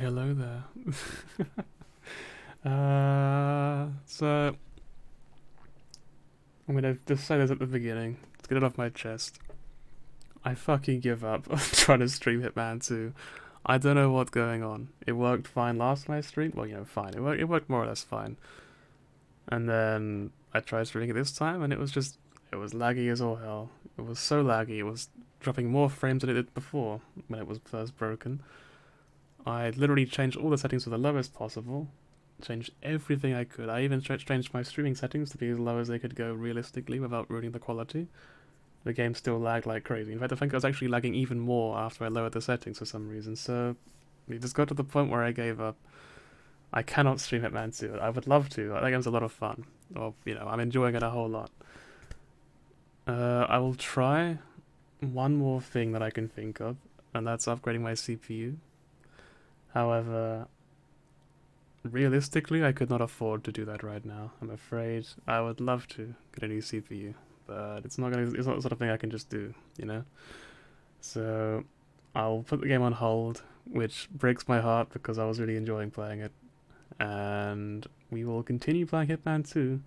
Hello there. So I'm gonna just say this at the beginning to get it off my chest. I fucking give up on trying to stream Hitman 2. I don't know what's going on. It worked fine last time I streamed. Well, fine. It worked more or less fine. And then I tried streaming it this time, and it was laggy as all hell. It was so laggy. It was dropping more frames than it did before when it was first broken. I literally changed all the settings to the lowest possible, changed everything I could. I even changed my streaming settings to be as low as they could go realistically without ruining the quality. The game still lagged like crazy. In fact, I think I was actually lagging even more after I lowered the settings for some reason. So it just got to the point where I gave up. I cannot stream Hitman 2. I would love to. That game's a lot of fun. Or, I'm enjoying it a whole lot. I will try one more thing that I can think of, and that's upgrading my CPU. However, realistically, I could not afford to do that right now. I'm afraid I would love to get a new CPU, but it's not the sort of thing I can just do, you know? So I'll put the game on hold, which breaks my heart because I was really enjoying playing it. And we will continue playing Hitman 2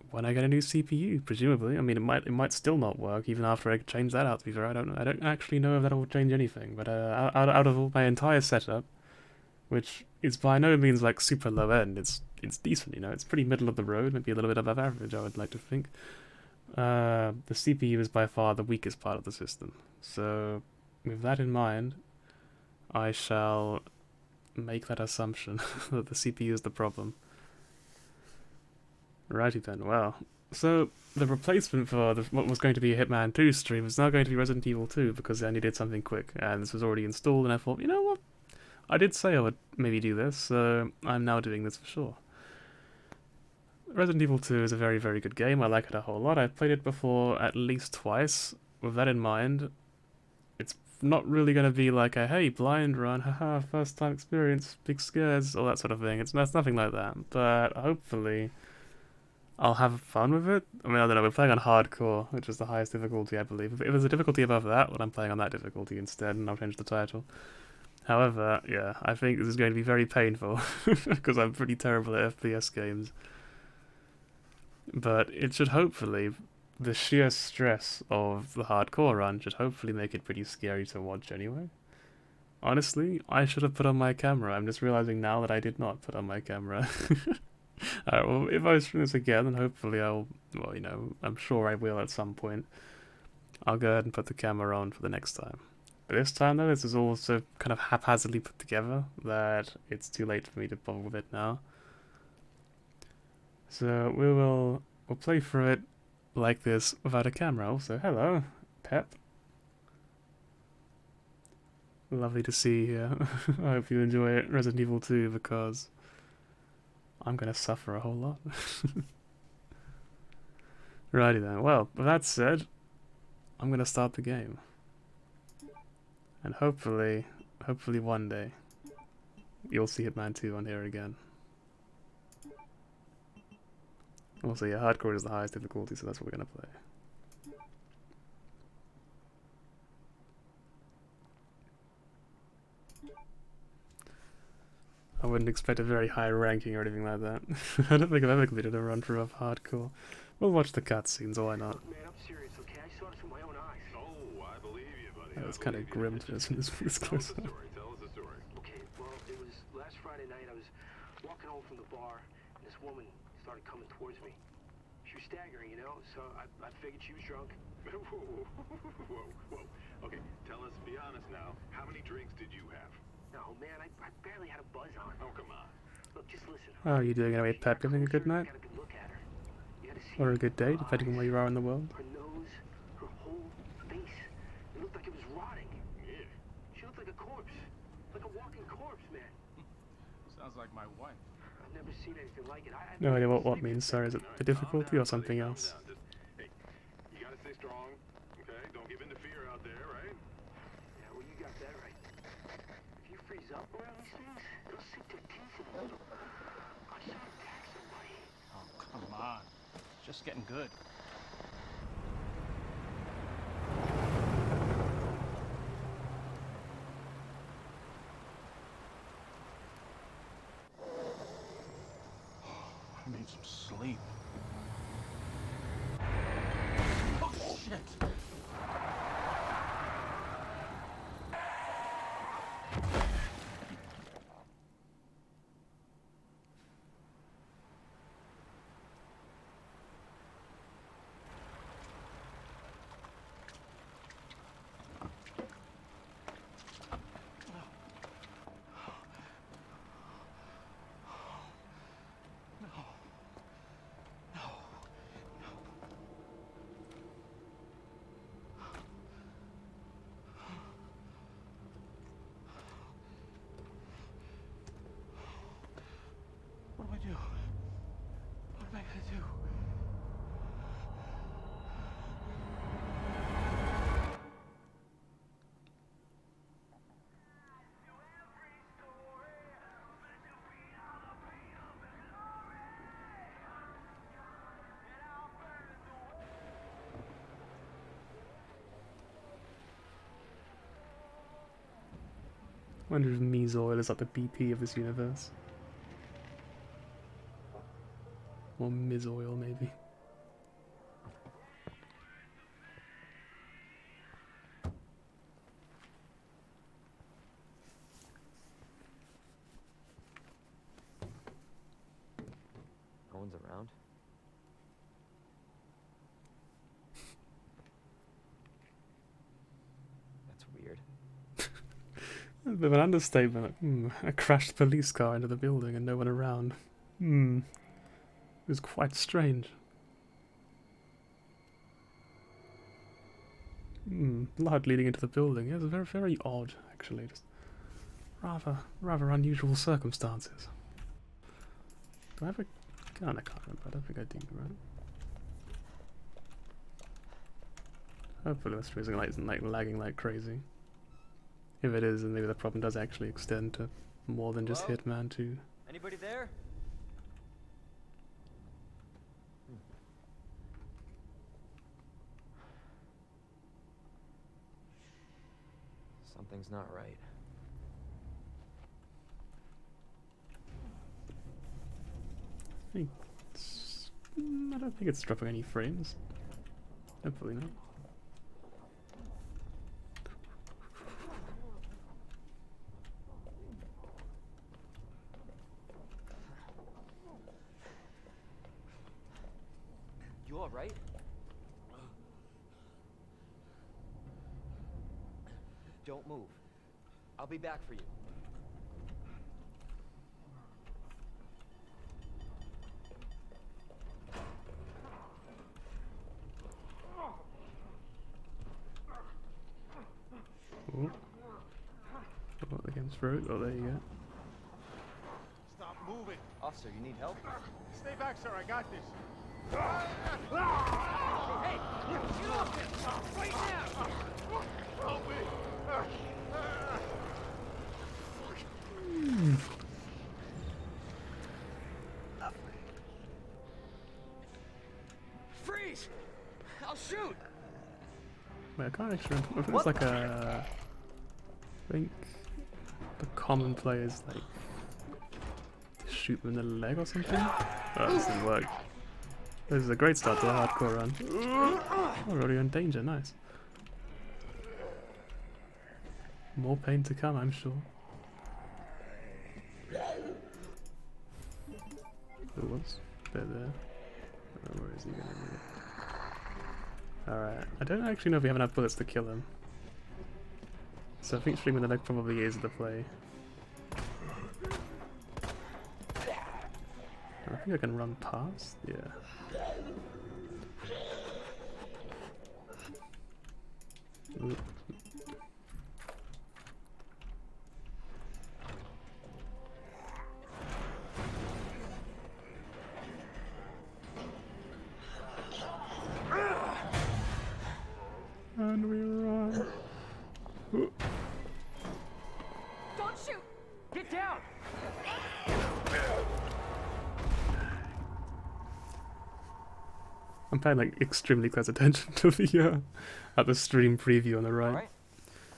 when I get a new CPU, presumably. I mean, it might still not work even after I change that out. To be fair, I don't actually know if that will change anything. But out of all my entire setup, which is by no means like super low end, it's decent. It's pretty middle of the road, maybe a little bit above average. I would like to think. The CPU is by far the weakest part of the system. So, with that in mind, I shall make that assumption that the CPU is the problem. Righty then, well. So, the replacement for what was going to be a Hitman 2 stream is now going to be Resident Evil 2 because I needed something quick, and this was already installed, and I thought, you know what? I did say I would maybe do this, so I'm now doing this for sure. Resident Evil 2 is a very, very good game. I like it a whole lot. I've played it before at least twice. With that in mind, it's not really going to be like a, hey, blind run, haha, first time experience, big scares, all that sort of thing. It's nothing like that. But hopefully, I'll have fun with it. I mean, I don't know. We're playing on hardcore, which is the highest difficulty, I believe. If there's a difficulty above that, then I'm playing on that difficulty instead, and I'll change the title. However, yeah, I think this is going to be very painful because I'm pretty terrible at FPS games. But it should hopefully, the sheer stress of the hardcore run should hopefully make it pretty scary to watch anyway. Honestly, I should have put on my camera. I'm just realizing now that I did not put on my camera. Alright, well, if I stream this again, then hopefully well, I'm sure I will at some point. I'll go ahead and put the camera on for the next time. But this time, though, this is all so kind of haphazardly put together that it's too late for me to bother with it now. So we'll play through it like this without a camera. Also, hello, Pep. Lovely to see you here. I hope you enjoy Resident Evil 2 because I'm gonna suffer a whole lot. Righty then. Well, with that said, I'm gonna start the game. And hopefully one day, you'll see Hitman 2 on here again. Also, yeah, hardcore is the highest difficulty, so that's what we're gonna play. I wouldn't expect a very high ranking or anything like that. I don't think I've ever completed a run through of hardcore. We'll watch the cutscenes, why not? Look, man, I'm serious, okay? I saw this with my own eyes. Oh, I believe you, buddy. It's kind of grim to this close up. Tell us the story. Okay, well, it was last Friday night. I was walking home from the bar, and this woman started coming towards me. She was staggering, so I figured she was drunk. Whoa. Okay, tell us, be honest now. How many drinks did you have? No, man, I barely had a buzz on. Oh, come on. Look, just listen. How are you doing anyway, Pep? Having a good night? Got a good look at her. You gotta see Or a good day, depending on where you are in the world? her nose, her whole face. It looked like it was rotting. Yeah. She looked like a corpse. Like a walking corpse, man. Sounds like my wife. I've never seen anything like it. No idea what means, sorry. Is it the difficulty or something else? Hey, you gotta stay strong, okay? Don't give in to fear out there, right? Yeah, well, you got that right. If you freeze up around these things, it'll sink their teeth in you. I should attack somebody. Oh, come on. Just getting good. need some sleep. Oh, shit! What do I do? What am I gonna do? I wonder if Mies Oil is like the BP of this universe. Or Ms. Oil, maybe. No one's around. That's weird. A bit of an understatement. A crashed police car into the building and no one around. It was quite strange. Blood leading into the building. Yeah, it was very, very odd, actually. Just rather unusual circumstances. Do I have a gun? I can't remember. I don't think I do, right? Hopefully my stream isn't like lagging like crazy. If it is, then maybe the problem does actually extend to more than just Hello? Hitman 2. Anybody there? Something's not right. I don't think it's dropping any frames. Hopefully not. You all right? Don't move. I'll be back for you. Oh, the game's through. Oh, there you go. Stop moving. Officer, you need help? Stay back, sir. I got this. Hey, get off him! Right now! Help me! Freeze! I'll shoot! Wait, I can't actually remember if it was like a... I think the common play is like shoot them in the leg or something? Oh, this didn't work. This is a great start to the hardcore run. Oh, we're already in danger, nice. More pain to come, I'm sure. There was a bit there. Oh, where is he gonna be? Alright, I don't actually know if we have enough bullets to kill him. So I think streaming the leg probably is the play. I think I can run past, yeah. Ooh. And we run. Ooh. Don't shoot! Get down! I'm paying like extremely close attention to the at the stream preview on the right. All right.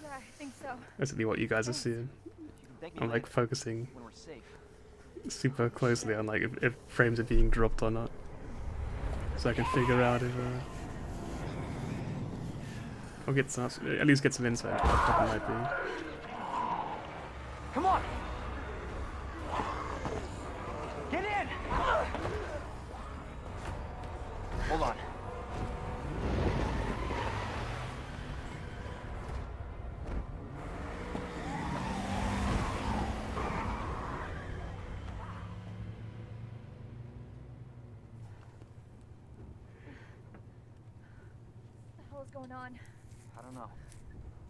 Yeah, I think so. Basically what you guys are seeing. You can thank me I'm like later focusing when we're safe. super closely on like if frames are being dropped or not, so I can figure out if or get some, at least get some insight into what the fuck it might be. Come on! Get in! Hold on. What the hell is going on? I don't know.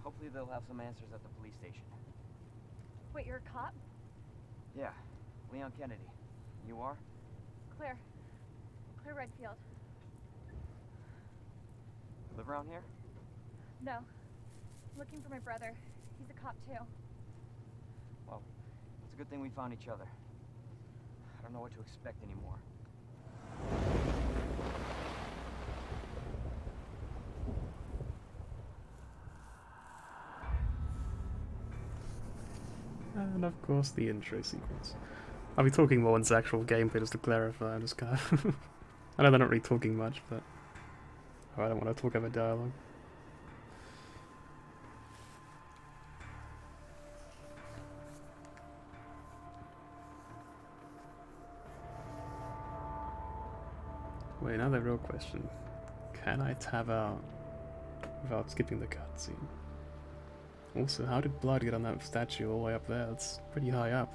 Hopefully they'll have some answers at the police station. Wait, you're a cop? Yeah, Leon Kennedy. You are? Claire. Claire Redfield. Live around here? No. I'm looking for my brother. He's a cop too. Well, it's a good thing we found each other. I don't know what to expect anymore. And of course the intro sequence. I'll be talking more once actual gameplay, just to clarify. I'm just kind of I know they're not really talking much, but I don't want to talk over dialogue. Wait, now the real question. Can I tab out without skipping the cutscene? Also, how did blood get on that statue all the way up there? That's pretty high up.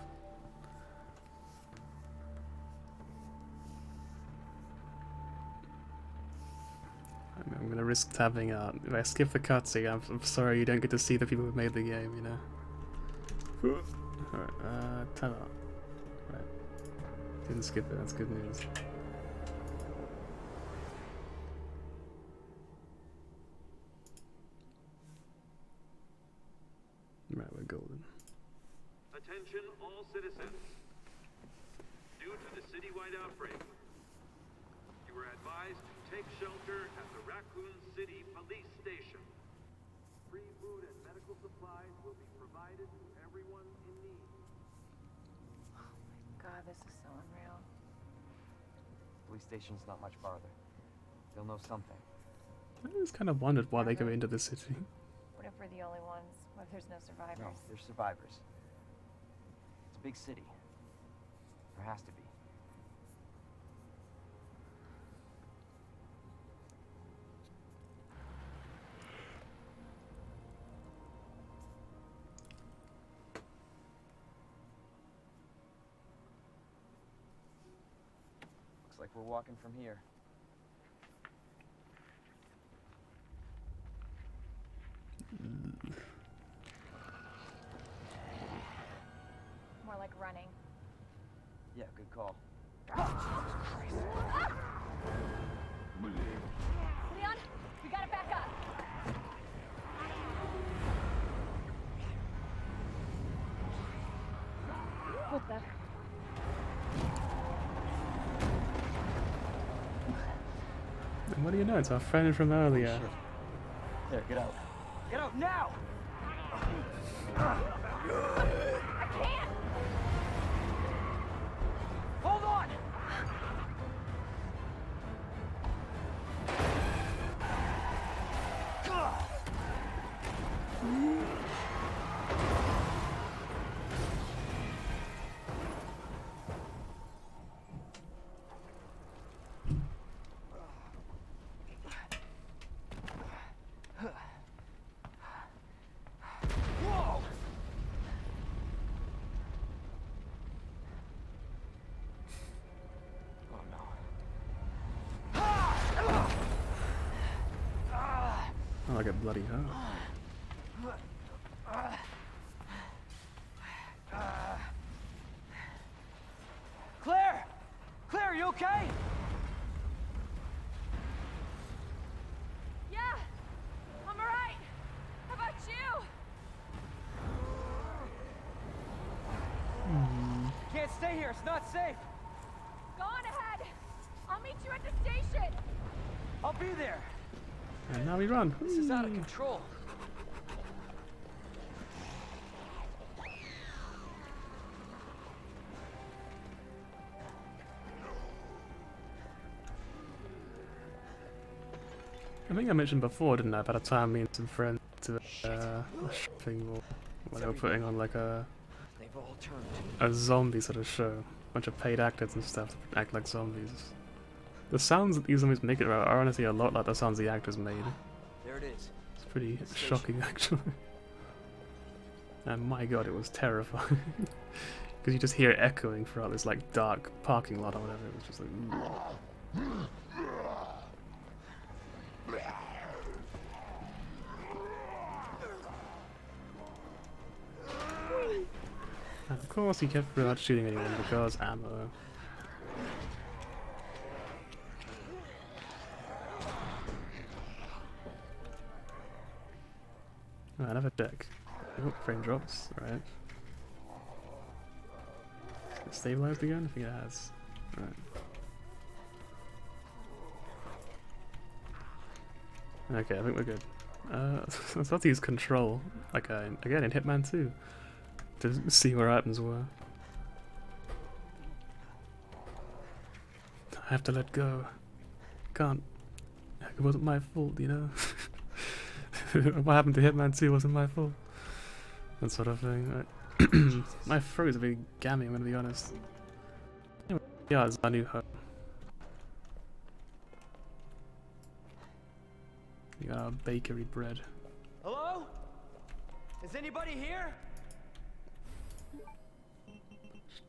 I'm gonna risk tabbing out. If I skip the cutscene, I'm sorry you don't get to see the people who made the game, you know? Alright, tab out. Right. Didn't skip it, that's good news. Right, we're golden. Attention all citizens. Due to the citywide outbreak, you are advised to take shelter at the Raccoon City Police Station. Free food and medical supplies will be provided to everyone in need. God, this is so unreal. Police station's not much farther. They'll know something. I just kind of wondered why they go into the city. What if we're the only ones? What if there's no survivors? No, there's survivors. It's a big city. There has to be. Looks like we're walking from here. More like running. Yeah, good call. Leon, we gotta back up. What the? And what do you know? It's our friend from earlier. There, get out. Get out now! I can't! Hold on! Whoa! Oh no. Oh, like a bloody hell. Claire! Claire, you okay? Yeah, I'm alright. How about you? Can't stay here, it's not safe. Go on ahead. I'll meet you at the station. I'll be there. And now we run. This is out of control. I think I mentioned before, didn't I, about a time me and some friends to a shopping mall where they were putting on like They've all turned. a zombie sort of show. A bunch of paid actors and stuff to act like zombies. The sounds that these zombies make it are honestly a lot like the sounds the actors made. There it is. It's pretty shocking actually. And my god, it was terrifying. Because you just hear it echoing throughout this like dark parking lot or whatever. It was just like... And of course he kept without shooting anyone because ammo. Right, another deck. Oh, frame drops, right. Is it stabilized again? I think it has. Right. Okay, I think we're good. I was about to use control, like again in Hitman 2, to see where items were. I have to let go. Can't. It wasn't my fault, you know? What happened to Hitman 2 wasn't my fault. That sort of thing. Right. My throat is a bit gammy, I'm gonna be honest. Anyway, yeah, it's our new home. We got our bakery bread. Hello? Is anybody here?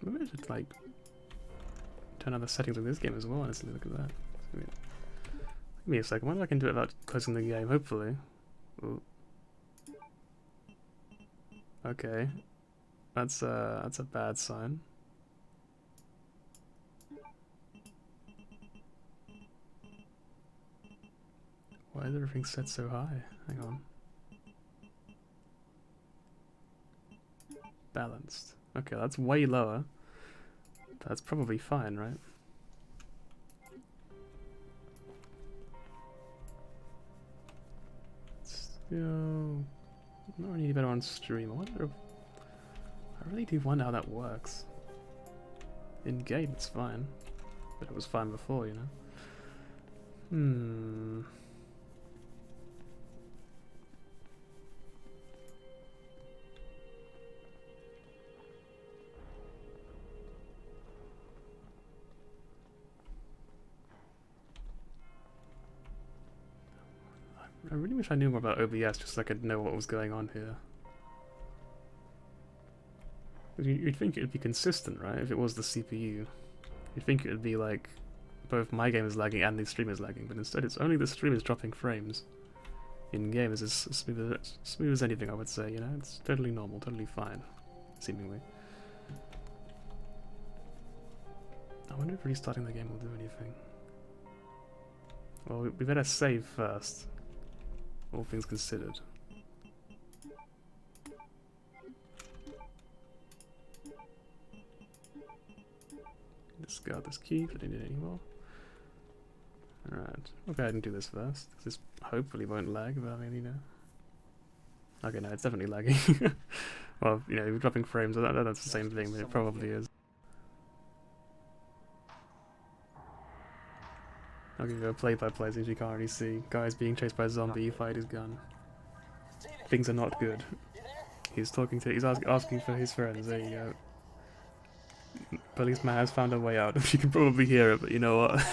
Maybe I should like turn on the settings of this game as well, honestly, look at that. Give me a second, wonder if I can do it without closing the game, hopefully. Ooh. Okay. That's a bad sign. Why is everything set so high? Hang on. Balanced. Okay, that's way lower. That's probably fine, right? Still not really better on stream. I wonder if I really do wonder how that works. In game it's fine. But it was fine before, you know? I really wish I knew more about OBS just so I could know what was going on here. You'd think it would be consistent, right? If it was the CPU. You'd think it would be like both my game is lagging and the stream is lagging, but instead it's only the stream is dropping frames. In game it's as smooth as anything, I would say, you know? It's totally normal, totally fine, seemingly. I wonder if restarting the game will do anything. Well, we better save first. All things considered. Discard this key if I don't need it anymore. Alright, we'll go ahead and do this first. This hopefully won't lag, but I mean, you know. Okay, no, it's definitely lagging. Well, you know, we're dropping frames, that's the same thing, but it probably is. I'll give you a play-by-play since you can't already see. Guy's being chased by a zombie, he fired his gun. Things are not good. He's talking to, he's asking for his friends, there you go. Policeman has found a way out. You can probably hear it, but you know what?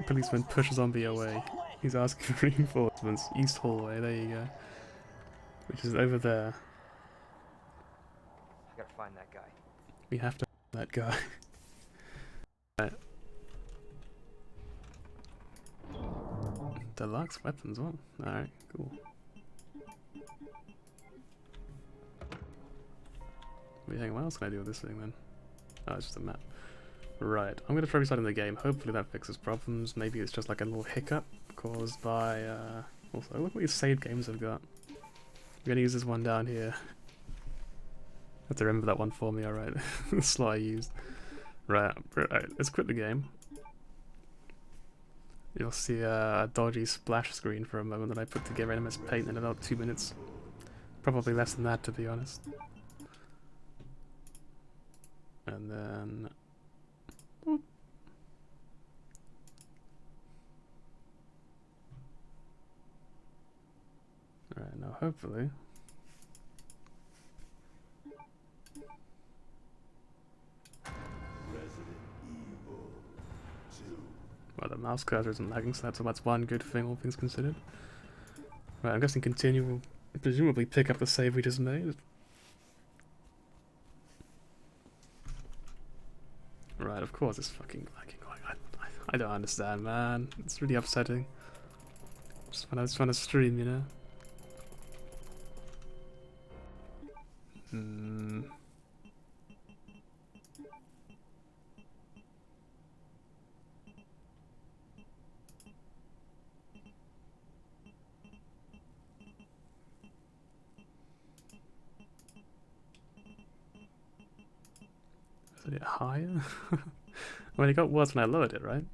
Policeman pushes zombie away. He's asking for reinforcements. East hallway, there you go. Which is over there. I gotta find that guy. We have to find that guy. Right. Deluxe weapons, what? Alright, cool. What else can I do with this thing then? Oh, it's just a map. Right, I'm gonna try restarting the game. Hopefully that fixes problems. Maybe it's just like a little hiccup caused by, also, look what these save games I've got. I'm gonna use this one down here. Have to remember that one for me, alright. The slot I used. Right, let's quit the game. You'll see a dodgy splash screen for a moment that I put together in MS Paint in about 2 minutes. Probably less than that, to be honest. And then... Boop. Right, now hopefully. Well, the mouse cursor isn't lagging, so that's one good thing, all things considered. Right, I'm guessing continue will presumably pick up the save we just made. Right, of course it's fucking lagging. I don't understand, man. It's really upsetting. Just when I was trying to stream, you know? Is it higher? I mean, it got worse when I lowered it, right?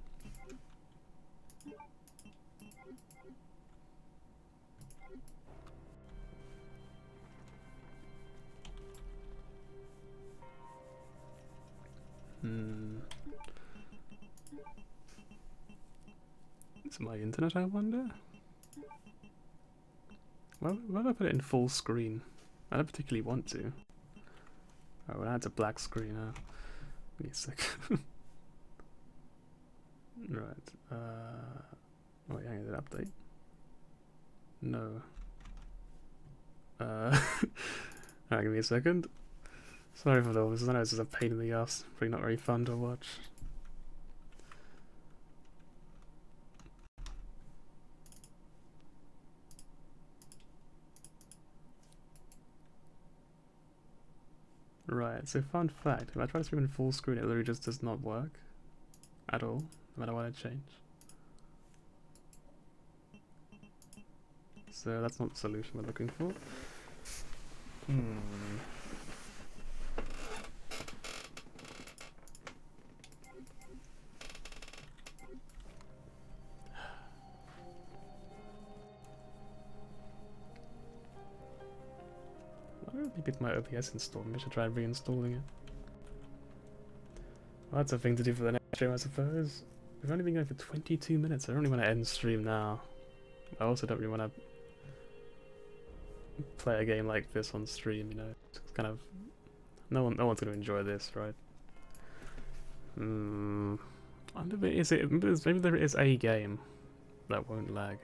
Is it my internet, I wonder? Why would I put it in full screen? I don't particularly want to. Oh, well, that's a black screen, huh? Give me a second. Right, oh, yeah, did it update? No. Alright, give me a second. Sorry for those, I know this is a pain in the ass, probably not very fun to watch. Right, so fun fact, if I try to stream in full screen it literally just does not work. At all, no matter what I change. So that's not the solution we're looking for. Maybe it's my OBS installed. Maybe I should try reinstalling it. Well, that's a thing to do for the next stream, I suppose. We've only been going for 22 minutes. I don't really want to end stream now. I also don't really want to play a game like this on stream, you know. It's kind of no one's going to enjoy this, right? Maybe there is a game that won't lag.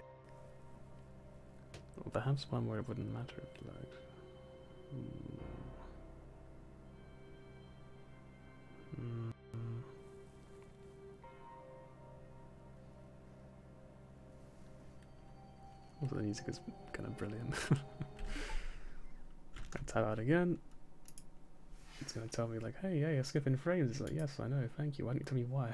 Or perhaps one where it wouldn't matter if it lagged. Also, the music is kind of brilliant. I type out again. It's gonna tell me like, hey, you're skipping frames. It's like, yes, I know, thank you. Why don't you tell me why?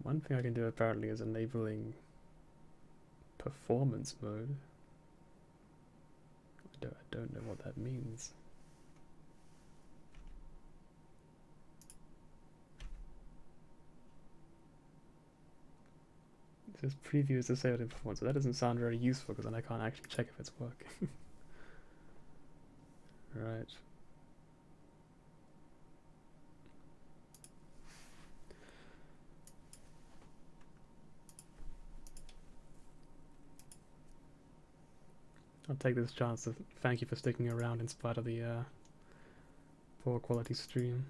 One thing I can do apparently is enabling performance mode. I don't know what that means. It says preview is disabled in performance, so that doesn't sound very useful because then I can't actually check if it's working. Right. I'll take this chance to thank you for sticking around in spite of the poor quality stream.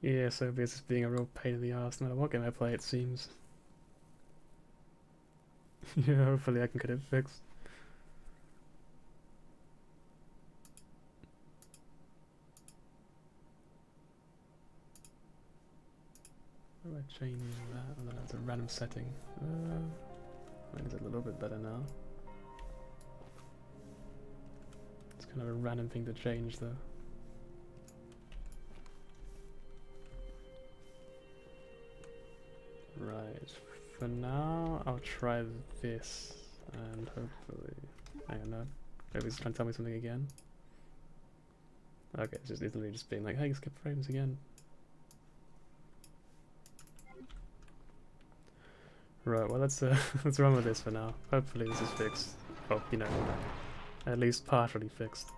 Yeah, so this is being a real pain in the ass no matter what game I play, it seems. Yeah, hopefully I can get it fixed. Change that, and then it's a random setting. I think it's a little bit better now. It's kind of a random thing to change though. Right, for now I'll try this and hopefully... Hang on, no. Maybe he's trying to tell me something again. Okay, it's literally just being like, hey, skip frames again. Right, well let's let's run with this for now. Hopefully this is fixed. Oh, you know, at least partially fixed.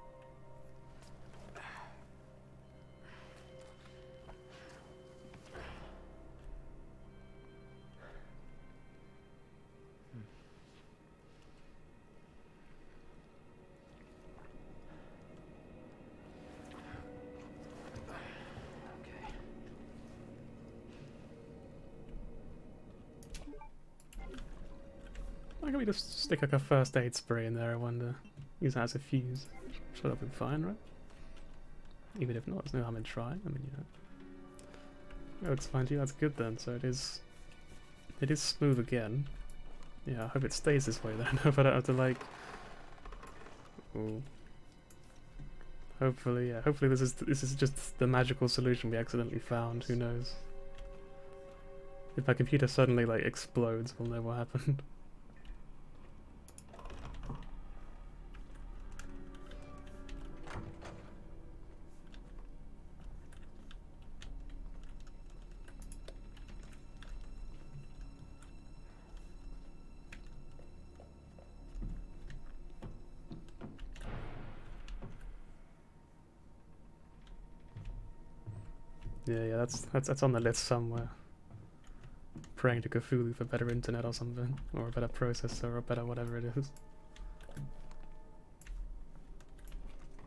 Why can't we just stick like a first aid spray in there, I wonder? Use that as a fuse. Sure, that'll be fine, right? Even if not, there's no harm in trying. I mean, you know. It looks fine to you, that's good then. So it is smooth again. Yeah, I hope it stays this way then. I hope I don't have to like... Ooh. Hopefully, yeah. Hopefully this is just the magical solution we accidentally found. Who knows? If my computer suddenly like explodes, we'll know what happened. Yeah, that's on the list somewhere. Praying to Cthulhu for better internet or something, or a better processor, or a better whatever it is.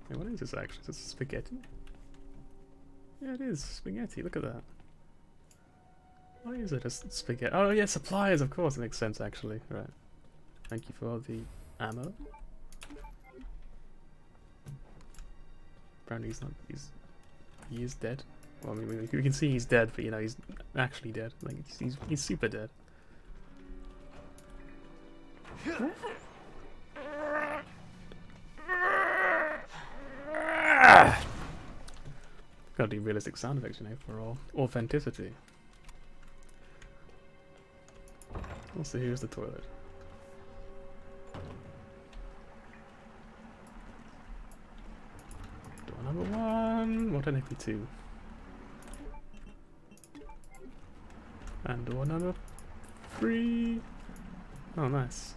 Hey, what is this actually? Is this spaghetti? Yeah, it is spaghetti. Look at that. Why is it a spaghetti? Oh yeah, supplies. Of course, it makes sense actually. Right. Thank you for the ammo. Apparently he's not. He is dead. Well, I mean, we can see he's dead, but you know he's actually dead. Like he's super dead. Gotta do realistic sound effects, you know, for all authenticity. Also, here's the toilet. Door number 1. Well, technically 2. And door number 3. Oh, nice.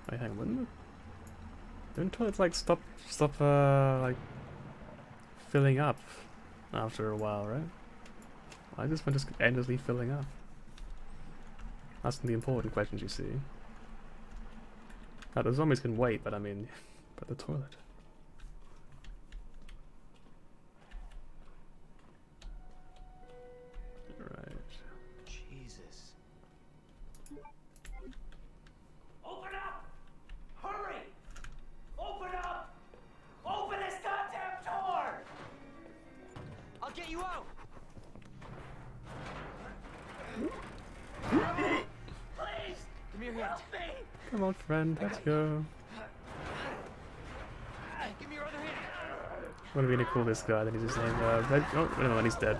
Wait, hang on, don't toilets like stop like filling up after a while, right? Why is this one just endlessly filling up? That's the important questions you see. Now, the zombies can wait, but I mean, but the toilet. Right. Jesus. Open up! Hurry! Open up! Open this goddamn door! I'll get you out. Please! Give me your hand. Help me! Come on, friend, let's go. Give me your other hand. What are we gonna call this guy? Then he's his name. Red. Oh, no, no, he's dead.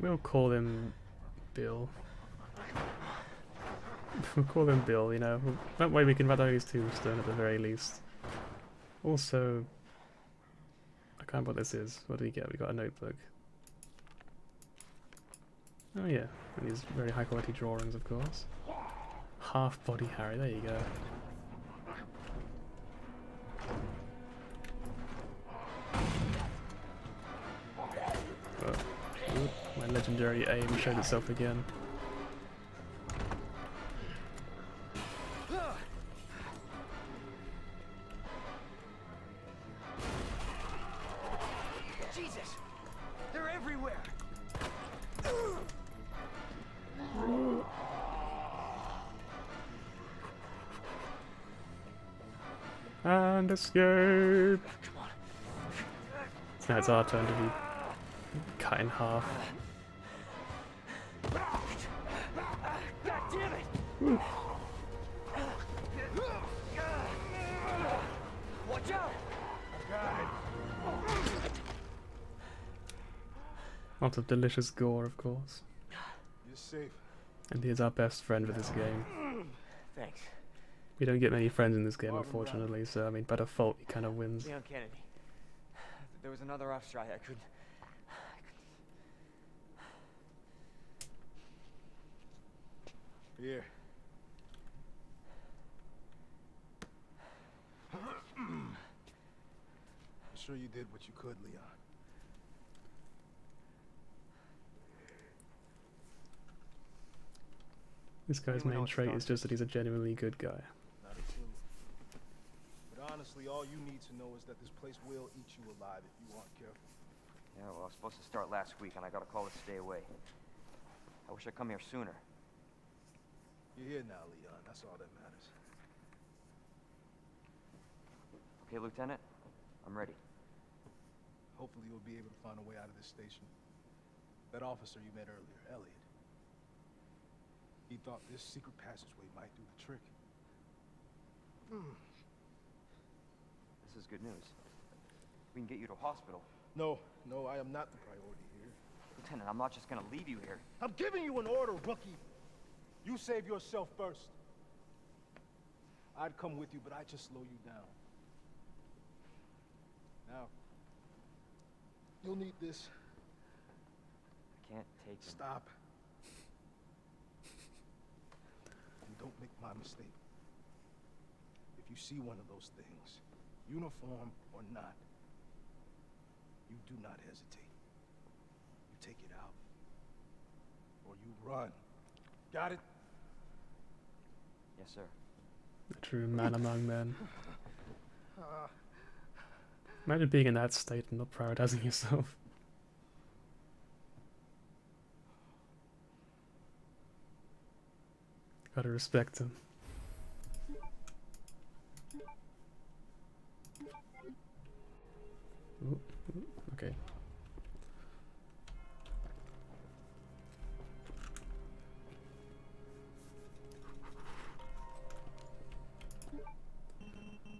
We'll call him Bill. We'll call him Bill, you know. That way we can write down his tombstone at the very least. Also, I can't remember what this is. What did we get? We got a notebook. Oh yeah, and these very high quality drawings, of course. Half body Harry, there you go. Oh, oop, my legendary aim showed itself again. Jesus. They're And escape! So now it's our turn to be cut in half. God damn it! Watch out! Lots of delicious gore, of course. You're safe. And he's our best friend for this game. Thanks. We don't get many friends in this game, unfortunately, so I mean, by default, he kind of wins. Leon Kennedy. There was another off strike. I couldn't. Here. I'm sure you did what you could, Leon. This guy's main trait is just that he's a genuinely good guy. Not a clue. But honestly, all you need to know is that this place will eat you alive if you aren't careful. Yeah, well, I was supposed to start last week, and I got a call to stay away. I wish I'd come here sooner. You're here now, Leon. That's all that matters. Okay, Lieutenant? I'm ready. Hopefully you'll be able to find a way out of this station. That officer you met earlier, Elliot. He thought this secret passageway might do the trick. This is good news. We can get you to a hospital. No, I am not the priority here. Lieutenant, I'm not just gonna leave you here. I'm giving you an order, rookie. You save yourself first. I'd come with you, but I'd just slow you down. Now, you'll need this. I can't take him. Stop. And don't make my mistake. If you see one of those things, uniform or not, you do not hesitate. You take it out. Or you run. Got it? Yes, sir. A true man among men. Imagine being in that state and not prioritizing yourself. Gotta respect him. Ooh, okay.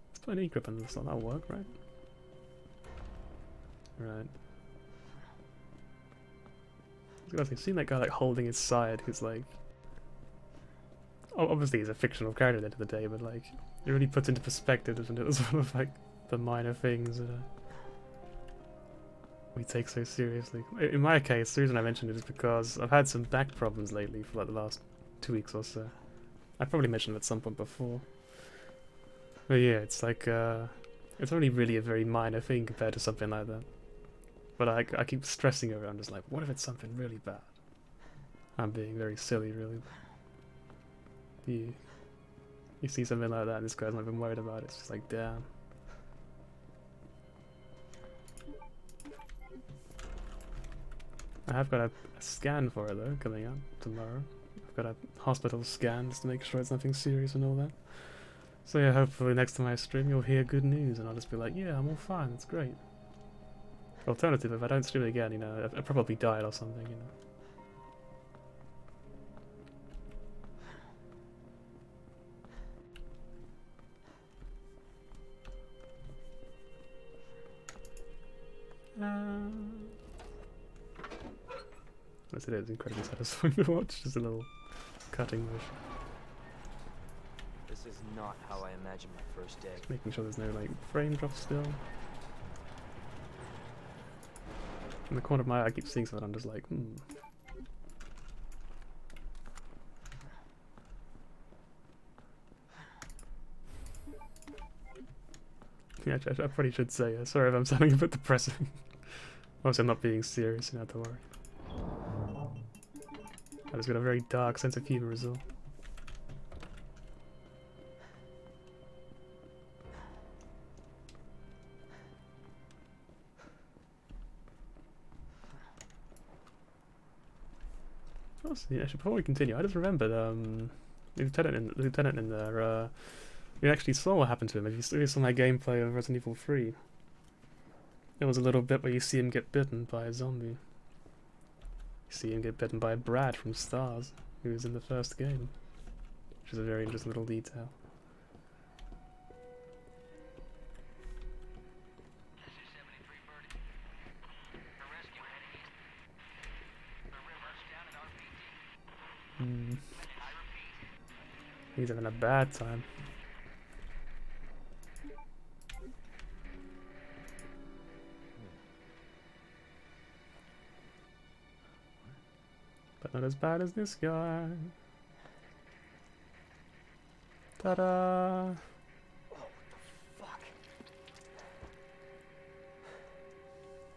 Let's put an E-grip on this, that'll work, right? Right. I was gonna say, seeing that guy like holding his side, who's like, obviously he's a fictional character at the end of the day, but like, it really puts into perspective, doesn't it? Sort of like the minor things that we take so seriously. In my case, the reason I mentioned it is because I've had some back problems lately for like the last 2 weeks or so. I probably mentioned it at some point before. But yeah, it's like, it's only really a very minor thing compared to something like that. But I keep stressing over it. I'm just like, what if it's something really bad? I'm being very silly, really. You see something like that and this guy's not even worried about it. It's just like, damn. I have got a scan for it though, coming up tomorrow. I've got a hospital scan just to make sure it's nothing serious and all that. So yeah, hopefully next time I stream you'll hear good news and I'll just be like, yeah, I'm all fine, that's great. Alternative, if I don't stream it again, you know, I probably died or something, you know. Yes, it is incredibly satisfying to watch, just a little cutting motion. This is not how I imagined my first day. Just making sure there's no like frame drop still. In the corner of my eye I keep seeing something, I'm just like, Yeah, I probably should say, sorry if I'm sounding a bit depressing. Obviously I'm not being serious, you don't have to worry. I just got a very dark sense of humor as well. Also, yeah, before we continue, I just remembered the lieutenant in there We actually saw what happened to him. If you saw my gameplay of Resident Evil 3, there was a little bit where you see him get bitten by a zombie. You see him get bitten by Brad from Stars, who was in the first game, which is a very interesting little detail. He's having a bad time. But not as bad as this guy. Ta-da! What the fuck?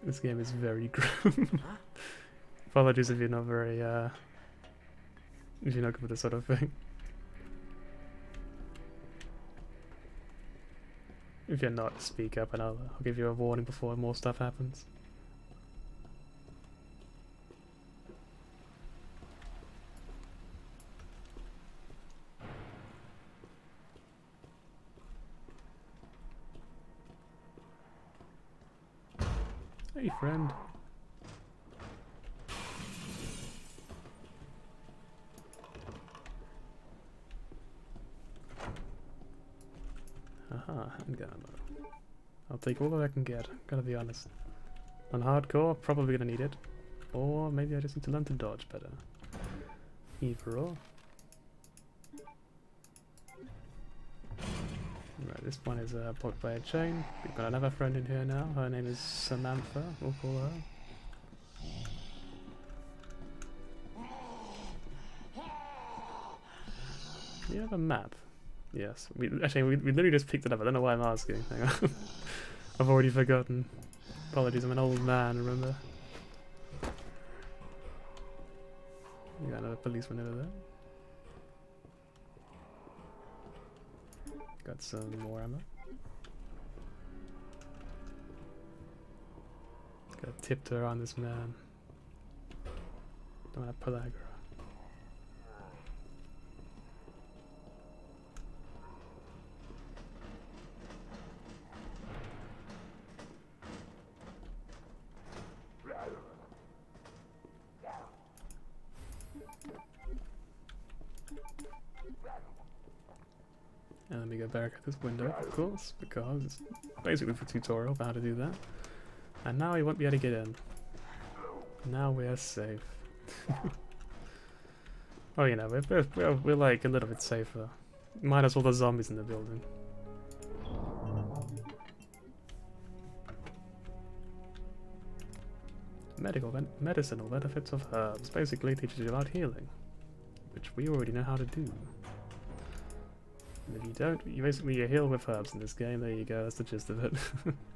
This game is very grim. Apologies if you're not very, if you're not good with this sort of thing. If you're not, speak up and I'll give you a warning before more stuff happens. Hey friend. Haha, handgun ammo. I'll take all that I can get, gotta be honest. On hardcore, probably gonna need it. Or maybe I just need to learn to dodge better. Either or. Right, this one is blocked by a chain. We've got another friend in here now. Her name is Samantha, we'll call her. Do you have a map? Yes. We literally just picked it up. I don't know why I'm asking. Hang on. I've already forgotten. Apologies, I'm an old man, remember? We got another policeman over there. Got some more ammo. Gotta tiptoe around this man. Don't wanna pull aggro. And let me go back at this window, of course, because it's basically the tutorial for how to do that. And now he won't be able to get in. Now we're safe. Oh, you know, we're like a little bit safer. Minus all the zombies in the building. Medicinal benefits of herbs. Basically teaches you about healing, which we already know how to do. And if you don't, you heal with herbs in this game. There you go, that's the gist of it.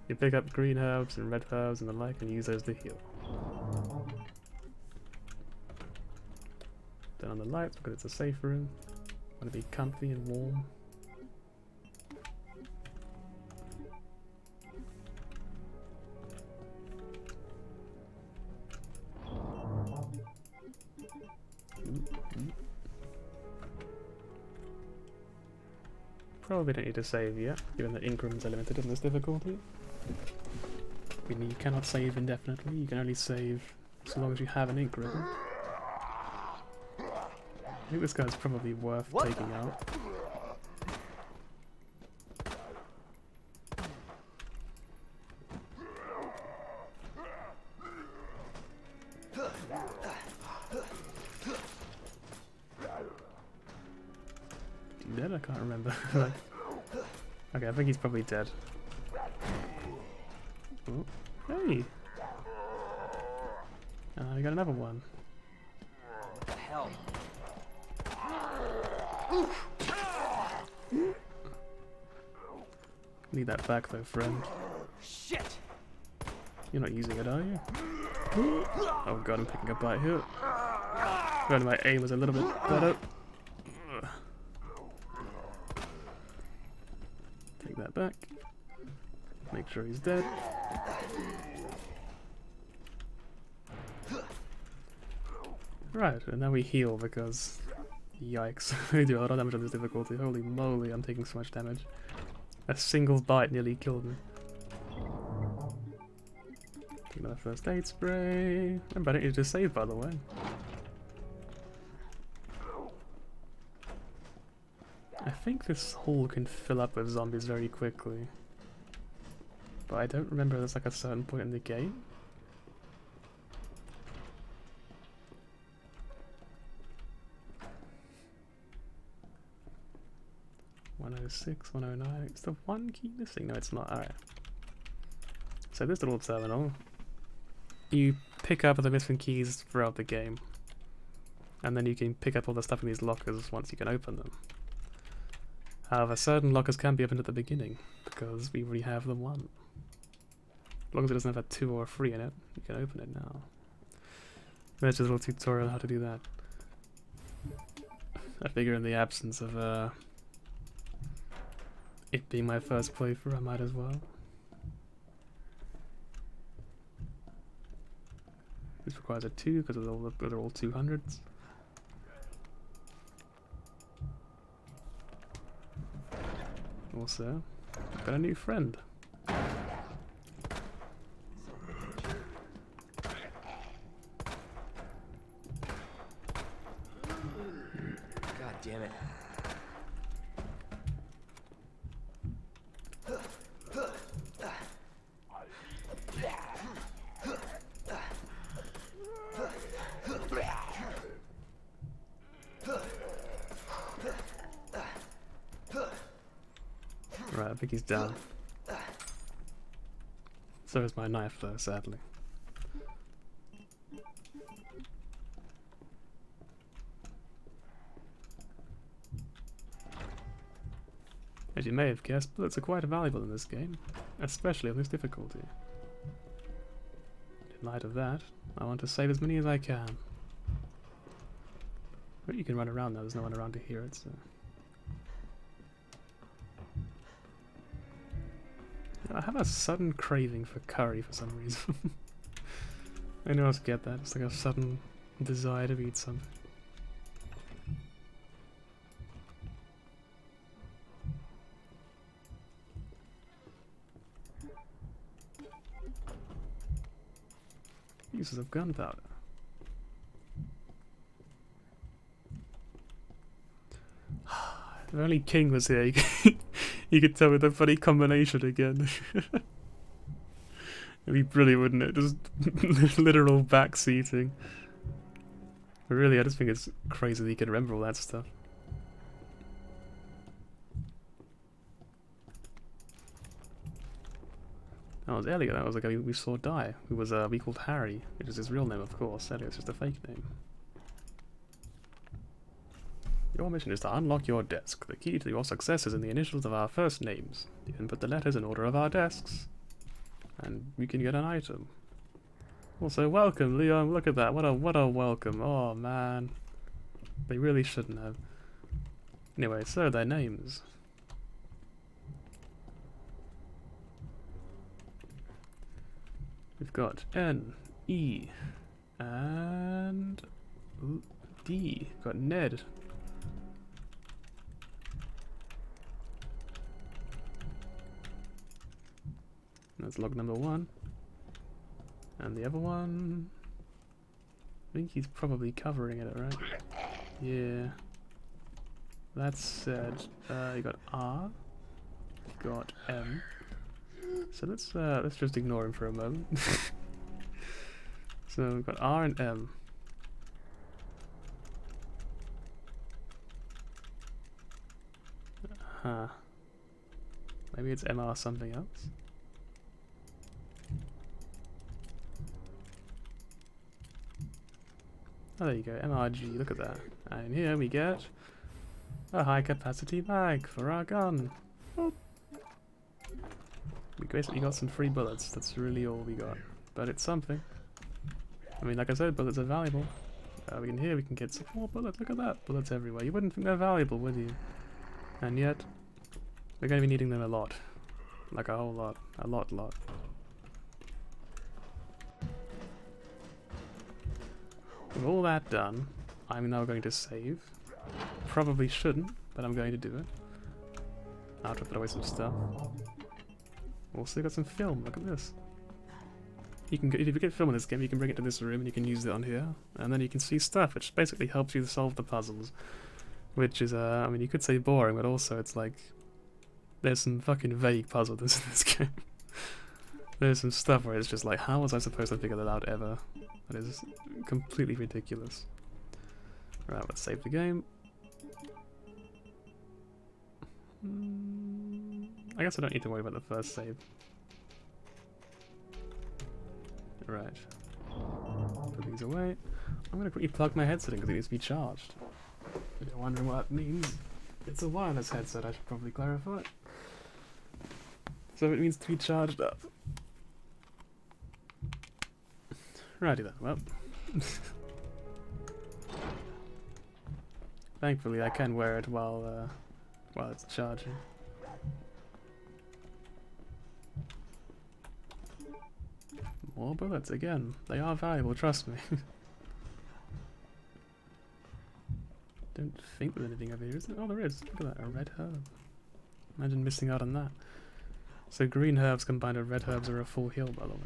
You pick up green herbs and red herbs and the like and use those to heal. Turn on the lights because it's a safe room. Want to be comfy and warm. Probably don't need to save yet, given that increments are limited in this difficulty. I mean, you cannot save indefinitely, you can only save so long as you have an increment. I think this guy's probably worth taking out. Dead? I can't remember. Okay, I think he's probably dead. Oh, hey! We got another one. What the hell? Need that back though, friend. Shit! You're not using it, are you? Oh god, I'm picking a bite here. Glad my aim was a little bit better. Take that back. Make sure he's dead. Right, and now we heal because Yikes. They do a lot of damage on this difficulty. Holy moly, I'm taking so much damage. A single bite nearly killed me. Take another first aid spray. Remember, I don't need to save, by the way. I think this hall can fill up with zombies very quickly. But I don't remember there's like a certain point in the game. (106, 109). Is the one key missing? No, it's not. Alright. So this little terminal, you pick up the missing keys throughout the game. And then you can pick up all the stuff in these lockers once you can open them. However, certain lockers can be opened at the beginning, because we already have the one. As long as it doesn't have a 2 or a 3 in it, you can open it now. There's just a little tutorial on how to do that. I figure in the absence of it being my first playthrough, I might as well. This requires a 2 because they're all 200s. Also, I've got a new friend. God damn it. Right, I think he's down. So is my knife though, sadly. As you may have guessed, bullets are quite valuable in this game, especially on this difficulty. In light of that, I want to save as many as I can. But you can run around now, there's no one around to hear it, so... I have a sudden craving for curry for some reason. I know I get that, it's like a sudden desire to eat something. Uses of gunpowder. If only King was here, you could tell with a funny combination again. It'd be brilliant, wouldn't it? Just literal backseating. But really, I just think it's crazy that you can remember all that stuff. That was Elliot, that was the guy we saw die, who was we called Harry, which is his real name of course. Elliot's just a fake name. Your mission is to unlock your desk. The key to your success is in the initials of our first names. You can put the letters in order of our desks, and we can get an item. Also, welcome, Leon. Look at that. What a welcome. Oh man, they really shouldn't have. Anyway, so their names. We've got N, E, and D. We've got Ned. That's log number 1. And the other one... I think he's probably covering it, right? Yeah. That said, you got R. You got M. So let's just ignore him for a moment. So we've got R and M. Huh. Maybe it's MR something else. Oh, there you go, MRG, look at that. And here we get a high capacity mag for our gun. Oh. We basically got some free bullets, that's really all we got. But it's something. I mean, like I said, bullets are valuable. We can get some more bullets, look at that, bullets everywhere. You wouldn't think they're valuable, would you? And yet, we're going to be needing them a lot. Like a whole lot. A lot. With all that done, I'm now going to save. Probably shouldn't, but I'm going to do it. I'll have to put away some stuff. Also got some film, look at this. You can if you get film in this game, you can bring it to this room and you can use it on here, and then you can see stuff, which basically helps you solve the puzzles. Which is, I mean, you could say boring, but also it's like, there's some fucking vague puzzles in this game. There's some stuff where it's just like, how was I supposed to figure that out ever? That is completely ridiculous. Right, let's save the game. I guess I don't need to worry about the first save. Right. Put these away. I'm gonna quickly plug my headset in because it needs to be charged. If you're wondering what that means, it's a wireless headset, I should probably clarify. So it means to be charged up. Righty then, well. Thankfully I can wear it while it's charging. More bullets again. They are valuable, trust me. Don't think there's anything over here, is there? Oh, there is. Look at that, a red herb. Imagine missing out on that. So green herbs combined with red herbs are a full heal, by the way.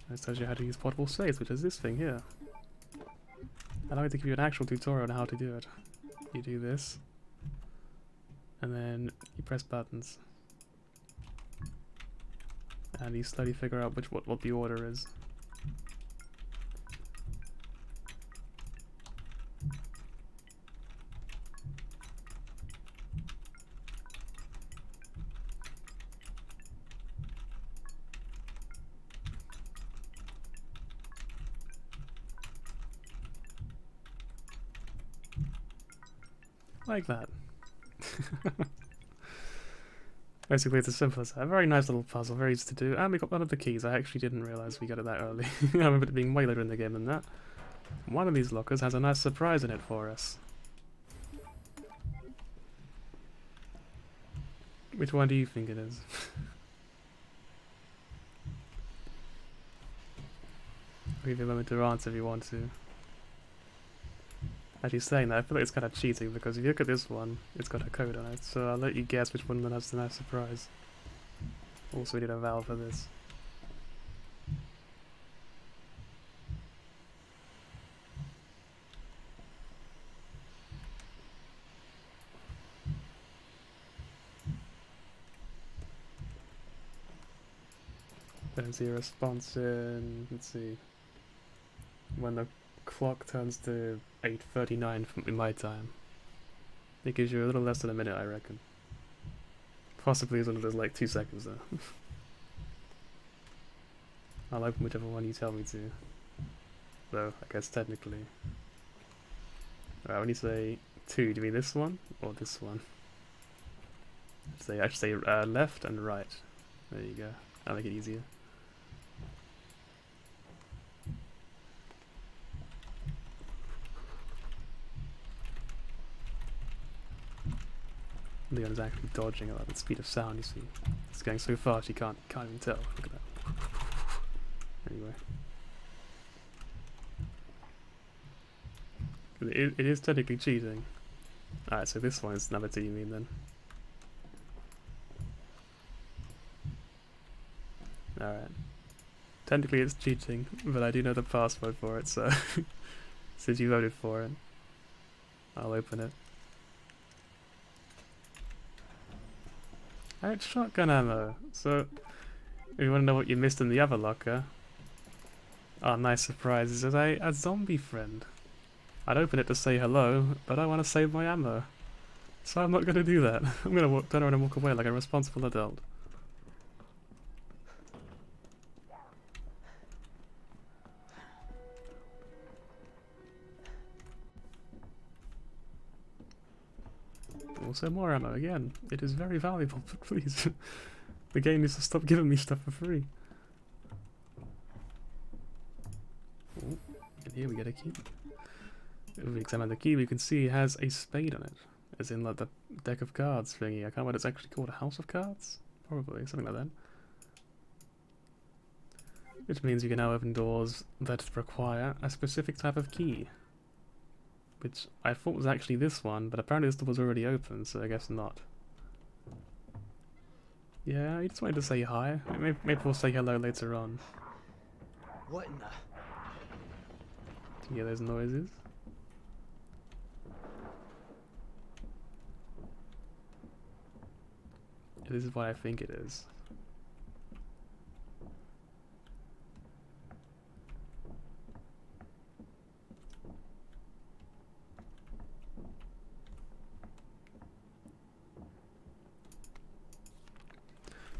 This tells you how to use portable saves, which is this thing here. I'd like to give you an actual tutorial on how to do it. You do this, and then you press buttons. And you slowly figure out what the order is. Like that. Basically, it's as simple as that. A very nice little puzzle, very easy to do. And we got one of the keys. I actually didn't realise we got it that early. I remember it being way later in the game than that. One of these lockers has a nice surprise in it for us. Which one do you think it is? I'll give you a moment to answer if you want to. Actually, saying that, I feel like it's kind of cheating because if you look at this one, it's got a code on it, so I'll let you guess which one has the nice surprise. Also, we need a valve for this. Don't see a response in, let's see, when the clock turns to 8:39 in my time. It gives you a little less than a minute, I reckon. Possibly as little as like 2 seconds though. I'll open whichever one you tell me to. Though, I guess technically. Alright, when you say 2, do you mean this one or this one? I should say left and right. There you go. That'll make it easier. Leon's actually dodging at the speed of sound, you see. It's going so fast you can't even tell. Look at that. Anyway. It is technically cheating. Alright, so this one is number 2 you mean then. Alright. Technically it's cheating, but I do know the password for it, so since you voted for it, I'll open it. I had shotgun ammo, so if you want to know what you missed in the other locker. Oh, nice surprise, it says a zombie friend. I'd open it to say hello, but I want to save my ammo. So I'm not going to do that. I'm going to turn around and walk away like a responsible adult. Also more ammo again. It is very valuable, but please. The game needs to stop giving me stuff for free. Ooh, and here we get a key. If we examine the key, we can see it has a spade on it. As in like the deck of cards thingy. I can't remember what it's actually called. A house of cards? Probably, something like that. Which means you can now open doors that require a specific type of key. Which I thought was actually this one, but apparently this door was already open, so I guess not. Yeah, I just wanted to say hi. Maybe we'll say hello later on. What in the... Do you hear those noises? This is what I think it is.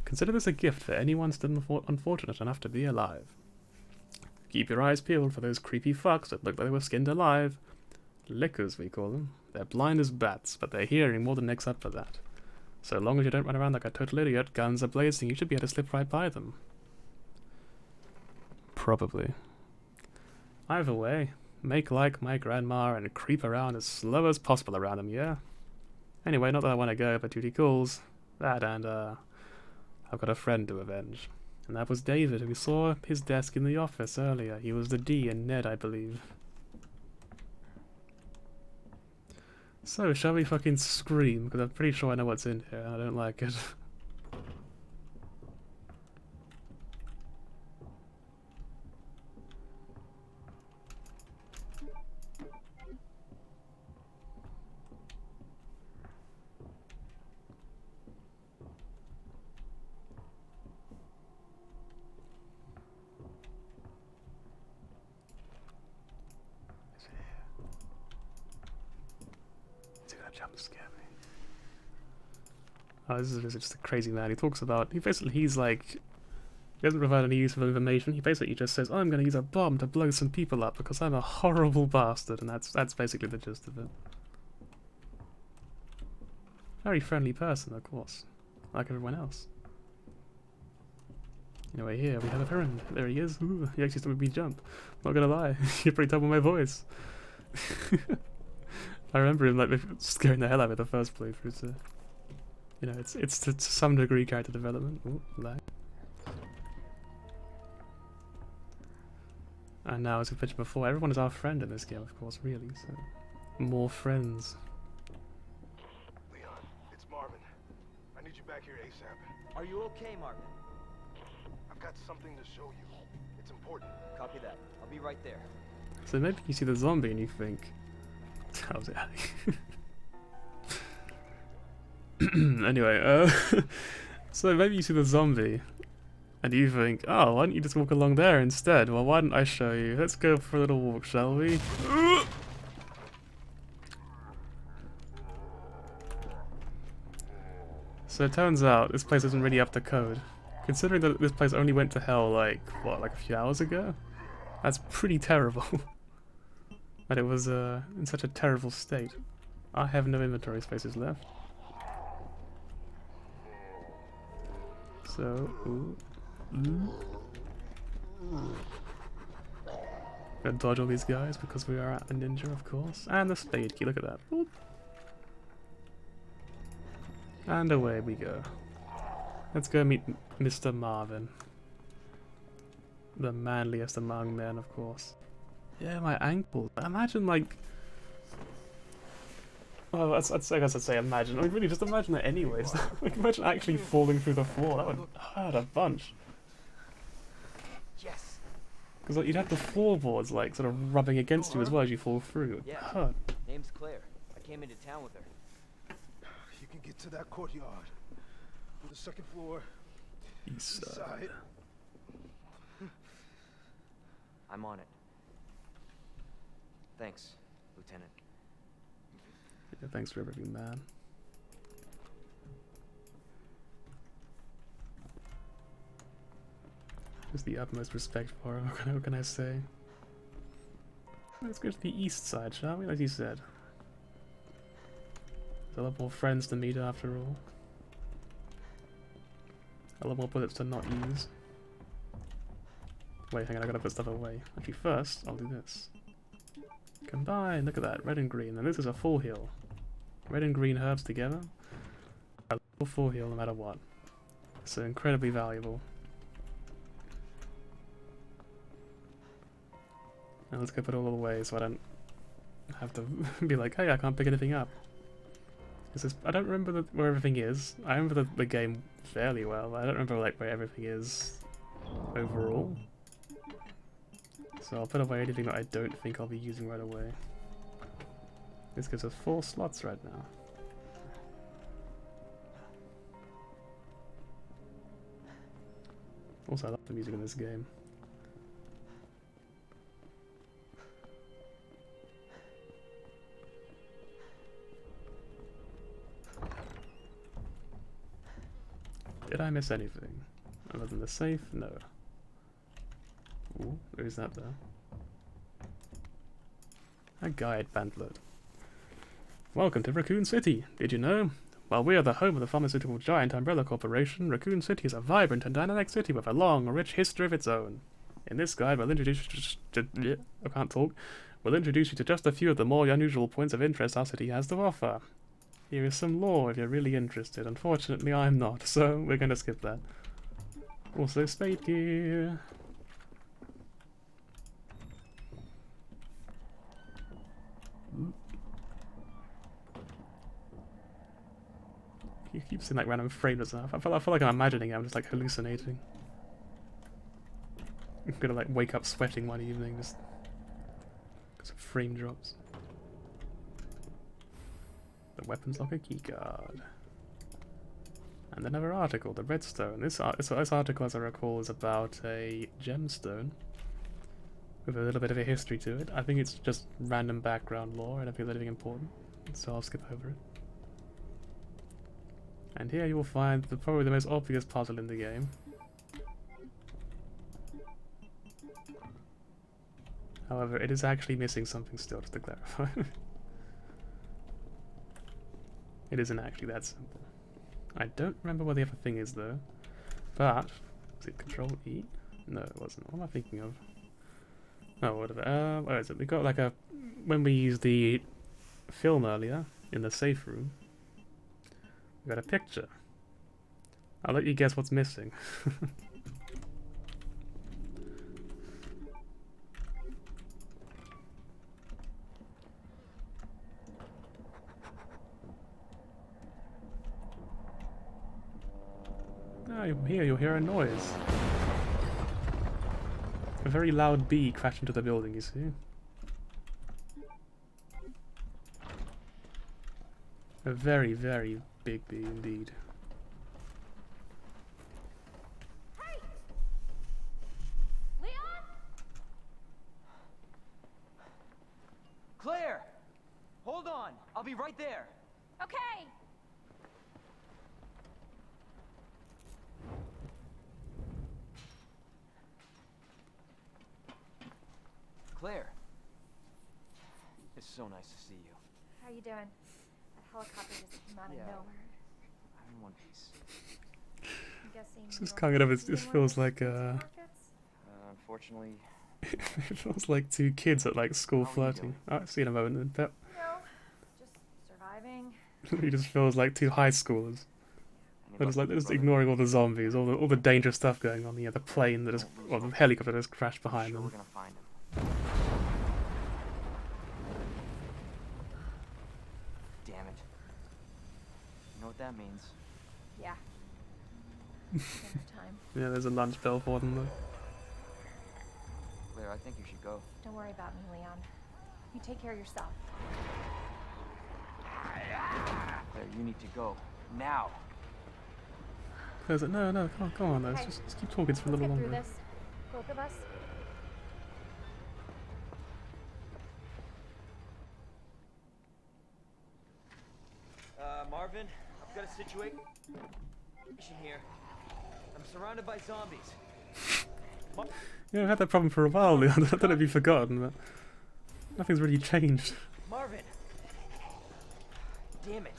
Consider this a gift for anyone still unfortunate enough to be alive. Keep your eyes peeled for those creepy fucks that look like they were skinned alive. Lickers, we call them. They're blind as bats, but their hearing more than makes up for that. So long as you don't run around like a total idiot, guns are blazing, you should be able to slip right by them. Probably. Either way, make like my grandma and creep around as slow as possible around them, yeah? Anyway, not that I want to go, but duty calls. That and, I've got a friend to avenge. And that was David, who saw his desk in the office earlier. He was the D in Ned, I believe. So, shall we fucking scream? Because I'm pretty sure I know what's in here, and I don't like it. Jump scare me. Oh, this is just a crazy man. He talks about, he's like, he doesn't provide any useful information. He basically just says, oh, I'm going to use a bomb to blow some people up because I'm a horrible bastard, and that's basically the gist of it. Very friendly person, of course, like everyone else. Anyway, here we have a friend. There he is. Ooh, he actually started me jump. Not gonna lie, you're pretty tough with my voice. I remember him like scaring the hell out of me the first playthrough, so you know, it's to some degree character development. Ooh, lag. And now, as we mentioned before, everyone is our friend in this game, of course, really. So more friends. Leon, it's Marvin. I need you back here ASAP. Are you okay, Marvin? I've got something to show you. It's important. Copy that. I'll be right there. So maybe you see the zombie and you think, how's it happening? Anyway, so maybe you see the zombie and you think, oh, why don't you just walk along there instead? Well, why don't I show you? Let's go for a little walk, shall we? So it turns out this place isn't really up to code. Considering that this place only went to hell like, what, like a few hours ago? That's pretty terrible. But it was in such a terrible state. I have no inventory spaces left. So, Gotta dodge all these guys because we are a ninja, of course. And the spade key, look at that. Boop. And away we go. Let's go meet Mr. Marvin. The manliest among men, of course. Yeah, my ankle. Imagine, like... Oh, I guess I'd say imagine. I mean, really, just imagine it anyways. Like, imagine actually falling through the floor. That would hurt a bunch. Yes. Because like, you'd have the floorboards, like, sort of rubbing against you as well as you fall through. It would hurt. Name's Claire. I came into town with her. You can get to that courtyard. To the second floor. East side. I'm on it. Thanks, Lieutenant. Yeah, thanks for everything, man. Just the utmost respect for him. What can I say? Let's go to the east side, shall we? Like you said. There's a lot more friends to meet after all. A lot more bullets to not use. Wait, hang on, I gotta put stuff away. Actually, first, I'll do this. Combine, look at that, red and green. And this is a full heal. Red and green herbs together. A full heal no matter what. So incredibly valuable. Now let's go put it all away so I don't have to be like, hey, I can't pick anything up. I don't remember where everything is. I remember the game fairly well. I don't remember like where everything is overall. So I'll put away anything that I don't think I'll be using right away. This gives us 4 slots right now. Also, I love the music in this game. Did I miss anything? Other than the safe? No. Ooh, where is that though? A guide pamphlet. Welcome to Raccoon City. Did you know? While we are the home of the pharmaceutical giant Umbrella Corporation, Raccoon City is a vibrant and dynamic city with a long, rich history of its own. In this guide, we'll introduce you We'll introduce you to just a few of the more unusual points of interest our city has to offer. Here is some lore if you're really interested. Unfortunately, I'm not, so we're going to skip that. Also, spade gear. You keep seeing like random frames and stuff. I feel like I'm imagining it. I'm just like hallucinating. I'm gonna like wake up sweating one evening just because of frame drops. The weapons locker keycard. And another article, the redstone. This article, as I recall, is about a gemstone with a little bit of a history to it. I think it's just random background lore. I don't think there's anything important, so I'll skip over it. And here you will find probably the most obvious puzzle in the game. However, it is actually missing something still, just to clarify. It isn't actually that simple. I don't remember what the other thing is though. But, was it Control E? No, it wasn't. What am I thinking of? Oh, whatever. Where is it? We got like a... When we used the film earlier, in the safe room, we got a picture. I'll let you guess what's missing. Here you'll hear a noise. A very loud bee crashed into the building, you see? A very, very big bee indeed. Hey! Leon? Claire! Hold on! I'll be right there! Okay! Claire! It's so nice to see you. How you doing? That helicopter just came out of nowhere. I'm in one piece. I'm guessing This you is don't kind of, see it one of feels those like, supermarkets? Unfortunately... it feels like 2 kids at like school How are you flirting. Oh, I'll see you in a moment. But You know, just surviving. it just feels like 2 high schoolers. They're just like Brother? just ignoring all the zombies, all the dangerous stuff going on. Yeah, the plane that is, well, the helicopter that has crashed behind Sure, we're them. gonna find him. Damn it. You know what that means? Yeah. Dinner time. Yeah, there's a lunch bell for them though. Claire, I think you should go. Don't worry about me, Leon. You take care of yourself. Claire, you need to go. Now! Claire's like, no, come on, though. Hey, Just keep talking for a Let's little get through longer. this. Both of us. Marvin, I've got a situation here. I'm surrounded by zombies. Yeah, I've had that problem for a while, Leon. I don't know if you've forgotten, but nothing's really changed. Marvin! Damn it.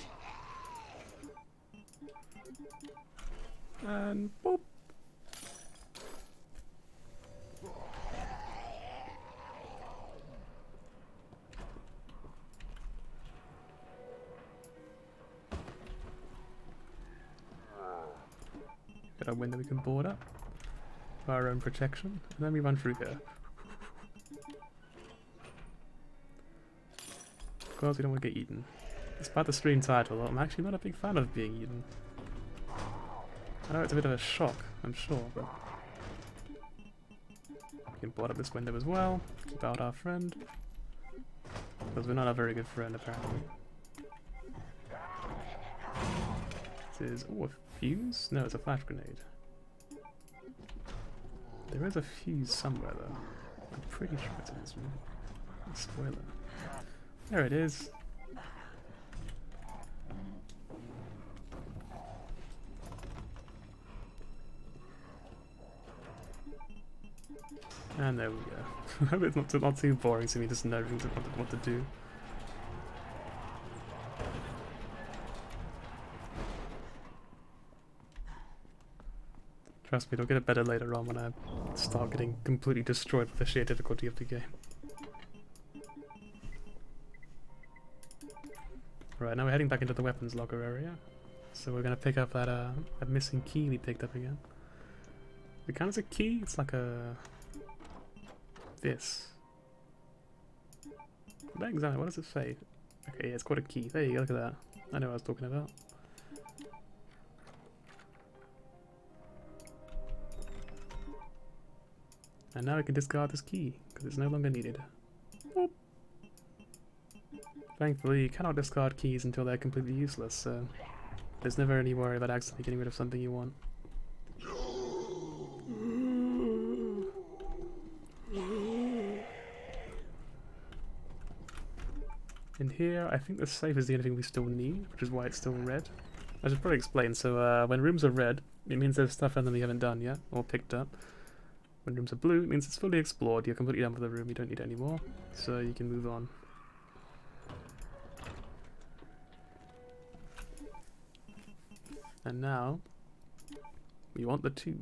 And boop. Got a window we can board up for our own protection, and then we run through here. because we don't want to get eaten. Despite the stream title, I'm actually not a big fan of being eaten. I know it's a bit of a shock, I'm sure, but... We can board up this window as well, keep out our friend. Because we're not a very good friend, apparently. This is... oh, a fuse? No, it's a flash grenade. There is a fuse somewhere, though. I'm pretty sure it's in this room. Spoiler. There it is. And there we go. I hope it's not too boring to me just knowing what to do. Trust me, it'll get better later on when I start getting completely destroyed with the sheer difficulty of the game. Right, now we're heading back into the weapons locker area. So we're gonna pick up that missing key we picked up again. It counts as a key? It's like a... this. Not exactly, what does it say? Okay, yeah, it's called a key. There you go, look at that. I know what I was talking about. And now we can discard this key, because it's no longer needed. Boop. Thankfully, you cannot discard keys until they're completely useless, so there's never any worry about accidentally getting rid of something you want. In here, I think the safe is the only thing we still need, which is why it's still red. I should probably explain, so when rooms are red, it means there's stuff in them you haven't done yet, or picked up. When rooms are blue, it means it's fully explored, you're completely done with the room, you don't need it anymore, so you can move on. And now, we want the 2.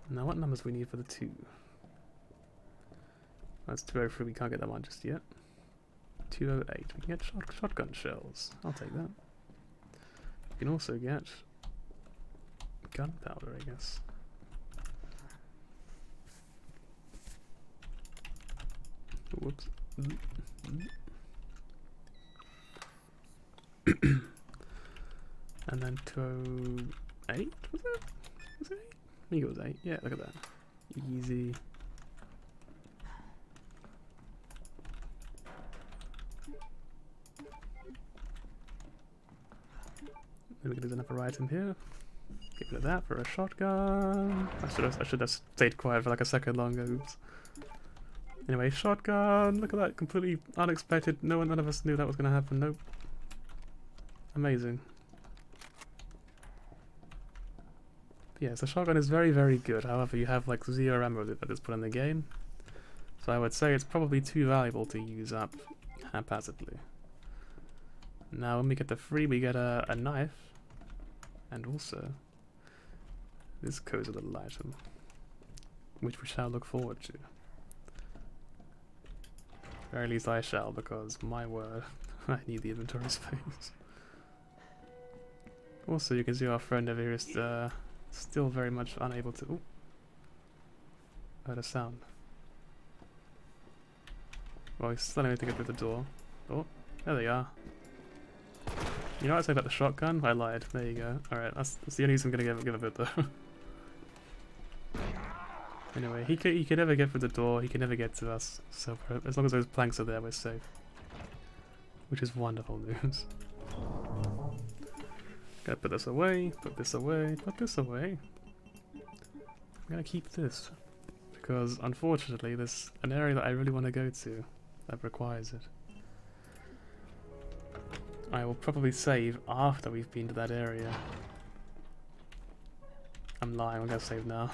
Now what numbers we need for the 2? That's 203, we can't get that one just yet. 208, we can get shotgun shells, I'll take that. We can also get gunpowder, I guess. Whoops. And then 208, was it? Was it 8? I think it was 8. Yeah, look at that. Easy. Maybe we can do another item here. Get rid of that for a shotgun. I should have stayed quiet for like a second longer. Oops. Anyway, shotgun. Look at that. Completely unexpected. None of us knew that was going to happen. Nope. Amazing. But yes, the shotgun is very, very good. However, you have like 0 ammo that is put in the game. So I would say it's probably too valuable to use up haphazardly. Now when we get the 3, we get a knife. And also this cozy little item, which we shall look forward to. At very least I shall, because my word, I need the inventory space. Also, you can see our friend over here is still very much unable to... Ooh. Heard a sound. Well, he's still unable to get through the door. Oh, there they are. You know what I said about the shotgun? I lied. There you go. Alright, that's the only use I'm gonna give a bit though. Anyway, he can never get through the door, he can never get to us. So as long as those planks are there, we're safe. Which is wonderful news. Gotta put this away, put this away, put this away. I'm gonna keep this. Because unfortunately there's an area that I really want to go to that requires it. I will probably save after we've been to that area. I'm lying, I'm gonna save now.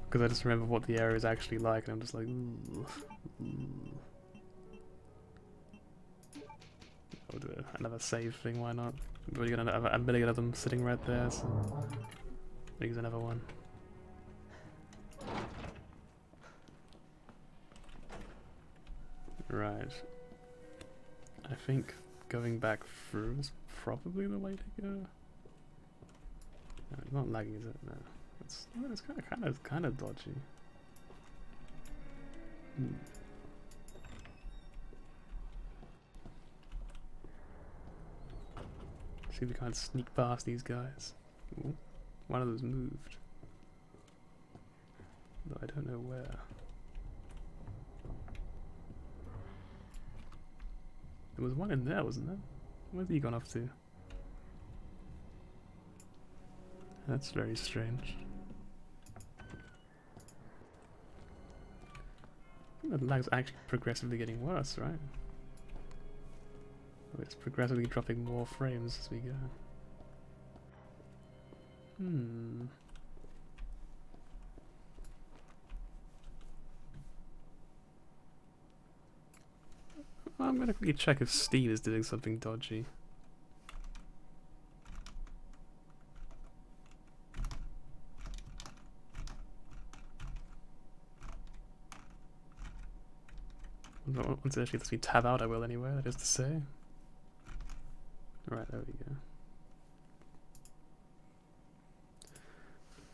Because I just remember what the area is actually like and I'm just like, ooh. I'll do another save thing, why not? We've already got a million of them sitting right there, so I'll use another one. Right. I think going back through is probably the way to go. No, it's not lagging, is it? No. It's kind of dodgy. See if we can't sneak past these guys. Ooh, one of those moved. Though I don't know where. There was one in there, wasn't there? Where's he gone off to? That's very strange. I think the lag's actually progressively getting worse, right? Oh, it's progressively dropping more frames as we go. I'm gonna quickly check if Steam is doing something dodgy. Once it actually lets me tab out, I will anyway, that is to say. Right, there we go.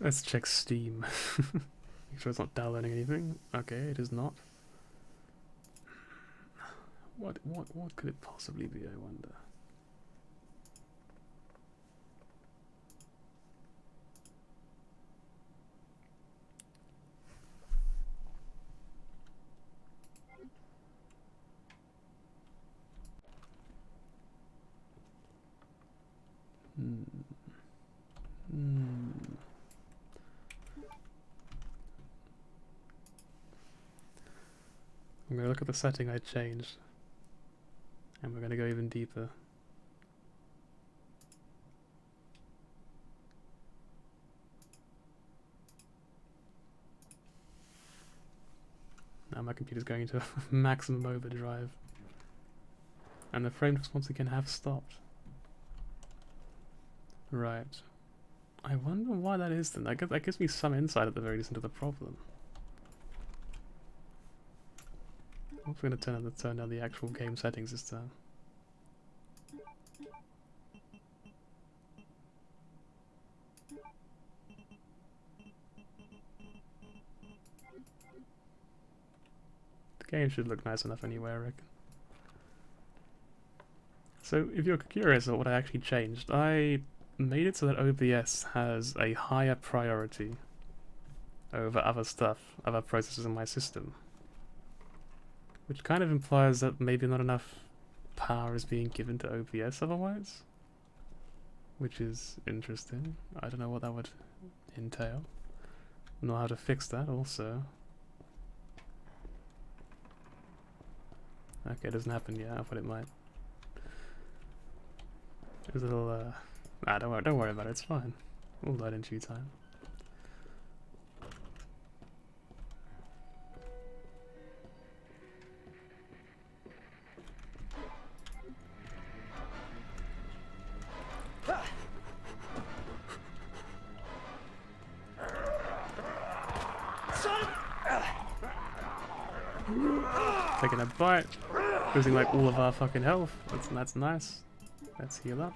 Let's check Steam. Make sure it's not downloading anything. Okay, it is not. What could it possibly be, I wonder? I'm going to look at the setting I changed, and we're going to go even deeper. Now my computer's going into maximum overdrive, and the frame just once again have stopped. Right. I wonder why that is then. That gives me some insight at the very least into the problem. I'm going to turn down the actual game settings this time. The game should look nice enough anyway, I reckon. So, if you're curious about what I actually changed, I made it so that OBS has a higher priority over other stuff, other processes in my system. Which kind of implies that maybe not enough power is being given to OBS otherwise. Which is interesting. I don't know what that would entail. Know how to fix that also. Okay, it doesn't happen yet, I thought it might. There's a little don't worry about it, it's fine. We'll load in due time. Taking a bite, losing like all of our fucking health. That's nice. Let's heal up.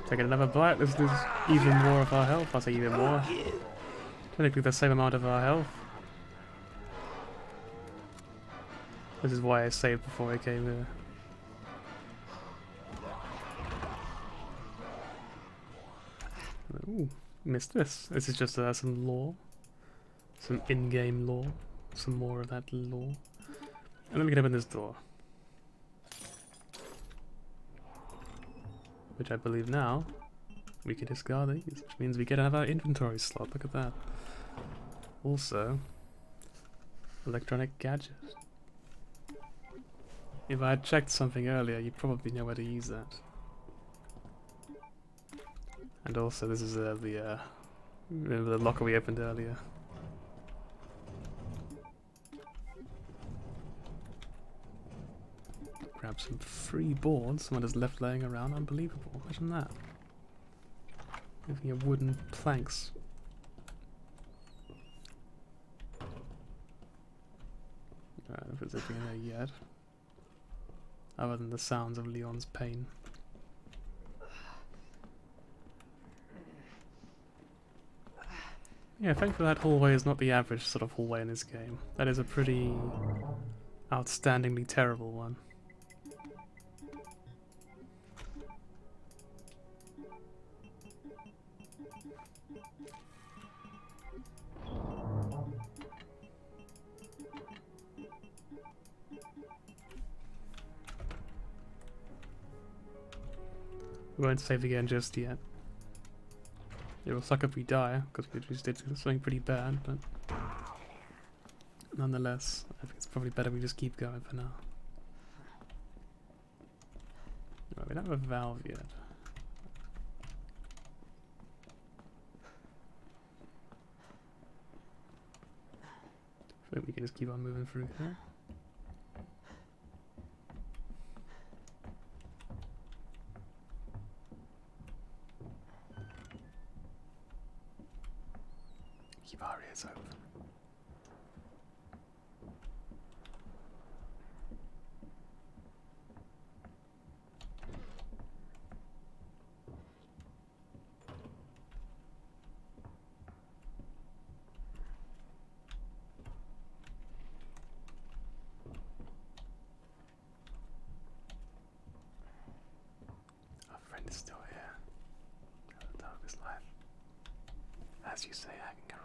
Taking another bite, let's lose even more of our health. I'll say even more. Technically the same amount of our health. This is why I saved before I came here. Ooh, missed this. This is just some lore. Some in-game lore. Some more of that lore. And then we can open this door. Which I believe now we can discard these, which means we get another inventory slot. Look at that. Also, electronic gadget. If I had checked something earlier, you'd probably know where to use that. And also, this is the locker we opened earlier. Grab some free boards someone has left laying around. Unbelievable. Imagine that. Giving you wooden planks. Alright, if there's anything in there yet. Other than the sounds of Leon's pain. Yeah, thankfully that hallway is not the average sort of hallway in this game. That is a pretty outstandingly terrible one. We won't save again just yet. It will suck if we die, because we just did something pretty bad, but nonetheless, I think it's probably better we just keep going for now. Right, we don't have a valve yet. I think we can just keep on moving through here. Keep our ears open. Our friend is still here. At the top of his life. As you say, hanging around.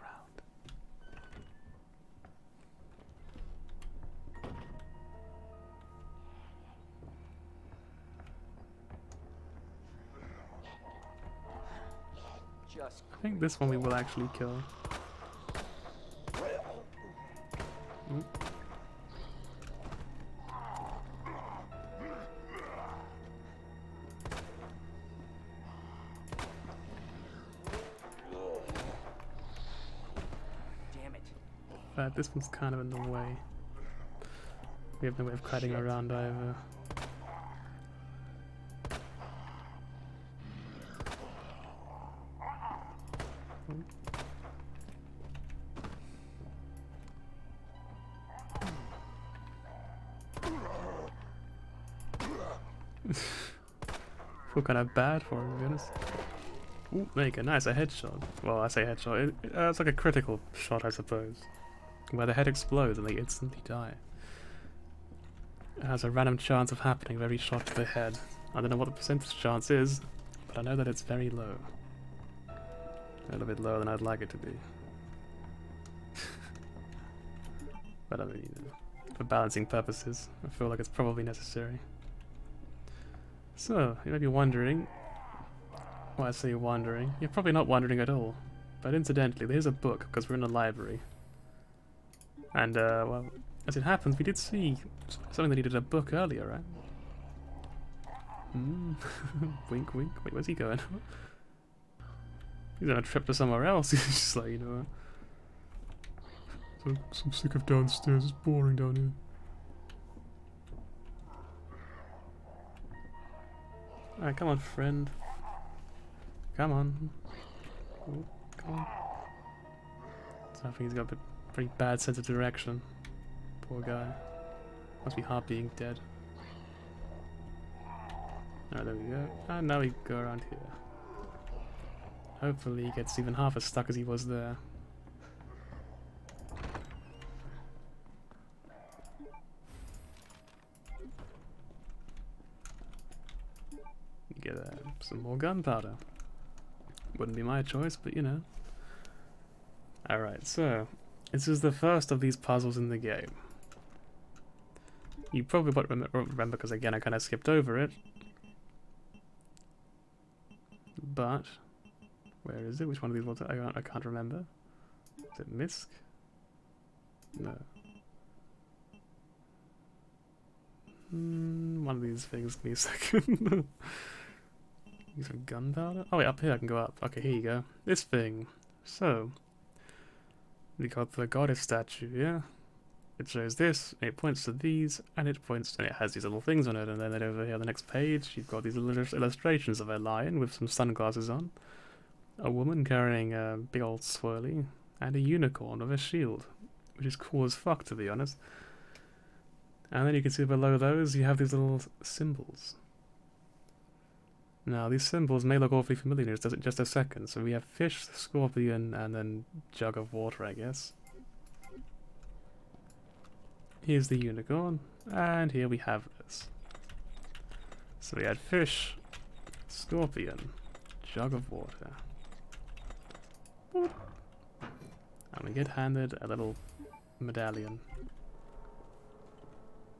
Just I think this one we will actually kill. Oop. damn it. This one's kind of in the way. We have no way of cutting around either. Feel kind of bad for him, to be honest. Ooh, there you go, nice, a headshot. Well, I say headshot, it's like a critical shot, I suppose. Where the head explodes and they instantly die. It has a random chance of happening with every shot to the head. I don't know what the percentage chance is, but I know that it's very low. A little bit lower than I'd like it to be. But I mean, you know, for balancing purposes, I feel like it's probably necessary. So, you may be wondering, well, I say you're wondering, you're probably not wondering at all, but incidentally, there's a book, because we're in a library. And, well, as it happens, we did see something that needed a book earlier, right? Wink, wink. Wait, where's he going? He's on a trip to somewhere else. He's just like, you know, so I'm sick of downstairs, it's boring down here. Alright, come on, friend. Come on. Ooh, come on. So I think he's got a pretty bad sense of direction. Poor guy. Must be hard being dead. Alright, there we go. And now we go around here. Hopefully he gets even half as stuck as he was there. Get some more gunpowder. Wouldn't be my choice, but you know. Alright, so this is the first of these puzzles in the game. You probably won't remember because again I kind of skipped over it. But where is it? Which one of these was it? I can't remember. Is it Misk? No. One of these things. Give me a second. Use some gunpowder? Oh wait, up here I can go up. Okay, here you go. This thing. So, we got the goddess statue, yeah? It shows this, and it points to these, and it points, and it has these little things on it, and then over here on the next page, you've got these little illustrations of a lion with some sunglasses on, a woman carrying a big old swirly, and a unicorn with a shield, which is cool as fuck, to be honest. And then you can see below those, you have these little symbols. Now, these symbols may look awfully familiar in just a second. So we have fish, scorpion, and then jug of water, I guess. Here's the unicorn, and here we have this. So we had fish, scorpion, jug of water. Boop. And we get handed a little medallion.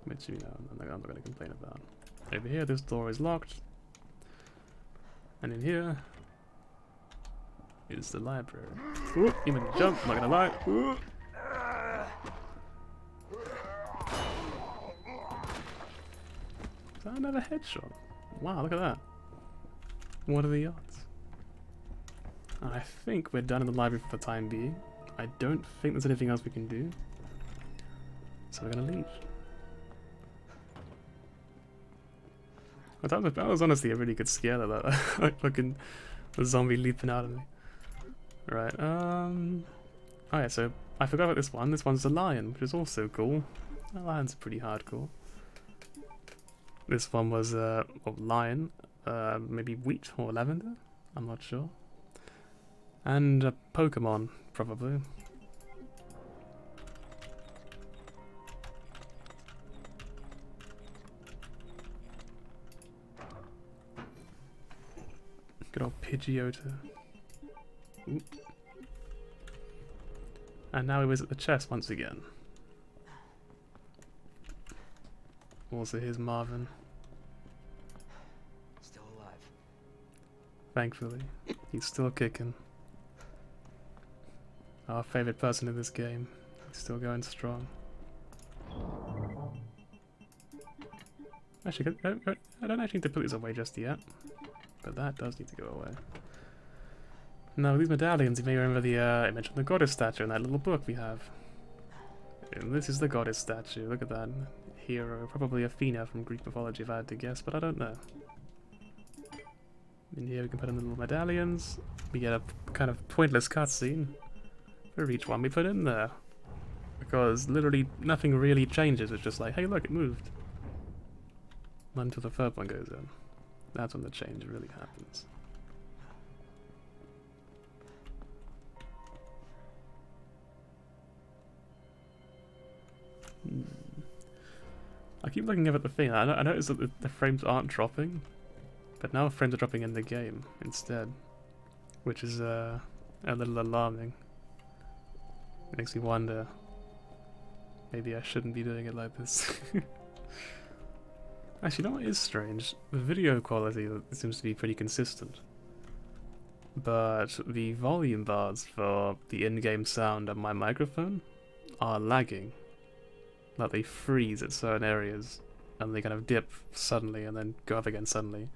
Which, you know, I'm not going to complain about. Over here, this door is locked. And in here is the library. Ooh, even jump, I'm not gonna lie. Ooh. Is that another headshot? Wow, look at that. What are the odds? I think we're done in the library for the time being. I don't think there's anything else we can do. So we're gonna leave. That was honestly a really good scare, that like fucking a zombie leaping out of me. Right, oh yeah, so I forgot about this one. This one's the lion, which is also cool. The lion's pretty hardcore. This one was lion, maybe wheat or lavender, I'm not sure. And a Pokemon, probably. Good old Pidgeotto. Oop. And now we visit the chest once again. Also, here's Marvin. Still alive. Thankfully, he's still kicking. Our favourite person in this game. He's still going strong. Actually, I don't actually need to put these away just yet. But that does need to go away. Now, these medallions, you may remember the image of the goddess statue in that little book we have. And this is the goddess statue. Look at that. Hero. Probably Athena from Greek mythology if I had to guess, but I don't know. In here we can put in the little medallions. We get a kind of pointless cutscene for each one we put in there. Because literally nothing really changes. It's just like, hey look, it moved. Until the third one goes in. That's when the change really happens. I keep looking up at the thing. I notice that the frames aren't dropping, but now frames are dropping in the game instead, which is a little alarming. It makes me wonder, maybe I shouldn't be doing it like this. Actually, you know what is strange? The video quality seems to be pretty consistent. But the volume bars for the in-game sound of my microphone are lagging. Like they freeze at certain areas, and they kind of dip suddenly and then go up again suddenly.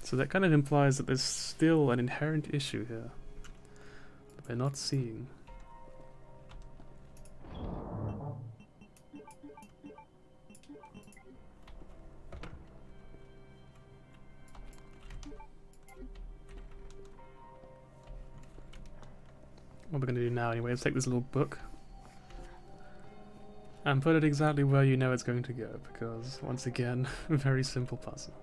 So that kind of implies that there's still an inherent issue here that we're not seeing. What we're going to do now anyway is take this little book and put it exactly where you know it's going to go, because once again, very simple puzzle.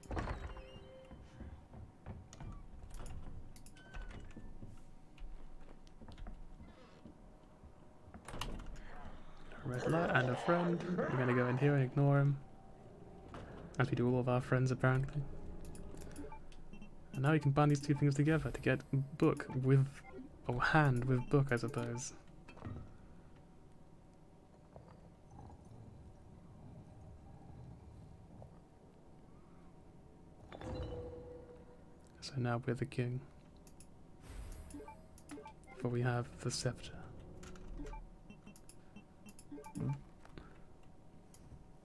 A red light and a friend. We're going to go in here and ignore him. As we do all of our friends, apparently. And now we can bind these two things together to get book with... or hand with book, I suppose. So now we're the king. For we have the scepter.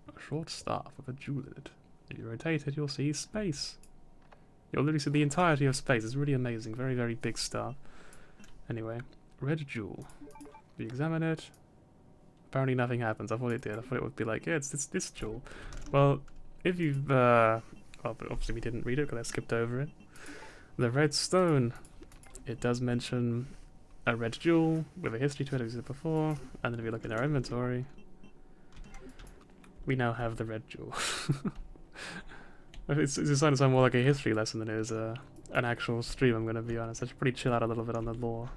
A short staff with a jewel in it. If you rotate it, you'll see space. You'll literally see the entirety of space. It's really amazing. Very, very big staff. Anyway, red jewel. We examine it. Apparently nothing happens. I thought it did. I thought it would be like, yeah, it's this jewel. Well, if you've... well, but obviously we didn't read it because I skipped over it. The red stone. It does mention a red jewel with a history to it as we did before, and then if you look in our inventory, we now have the red jewel. It's starting to sound more like a history lesson than it is an actual stream, I'm going to be honest. I should probably chill out a little bit on the lore.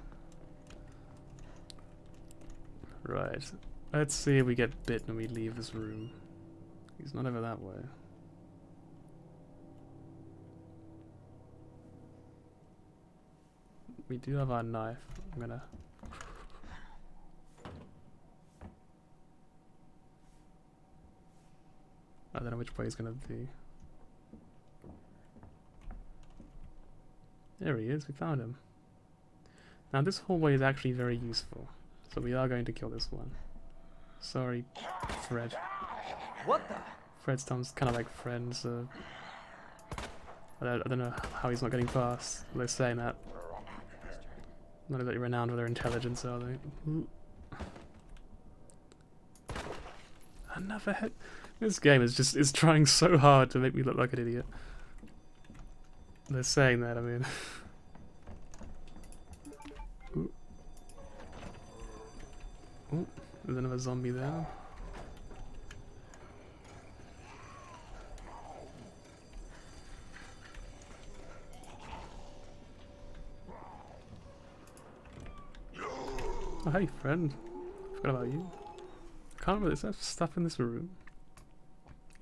Right, let's see if we get bit when we leave this room. He's not over that way. We do have our knife. I'm gonna... I don't know which way he's gonna be. There he is, we found him. Now this hallway is actually very useful, so we are going to kill this one. Sorry, Fred. What the? Fred sounds kind of like friends. I don't know how he's not getting past. They're saying that. Not exactly renowned for their intelligence, are they? Ooh. Another hit. This game is trying so hard to make me look like an idiot. They're saying that, I mean. Ooh. Ooh, there's another zombie there. Oh, hey, friend. Forgot about you. I can't remember. Is there stuff in this room?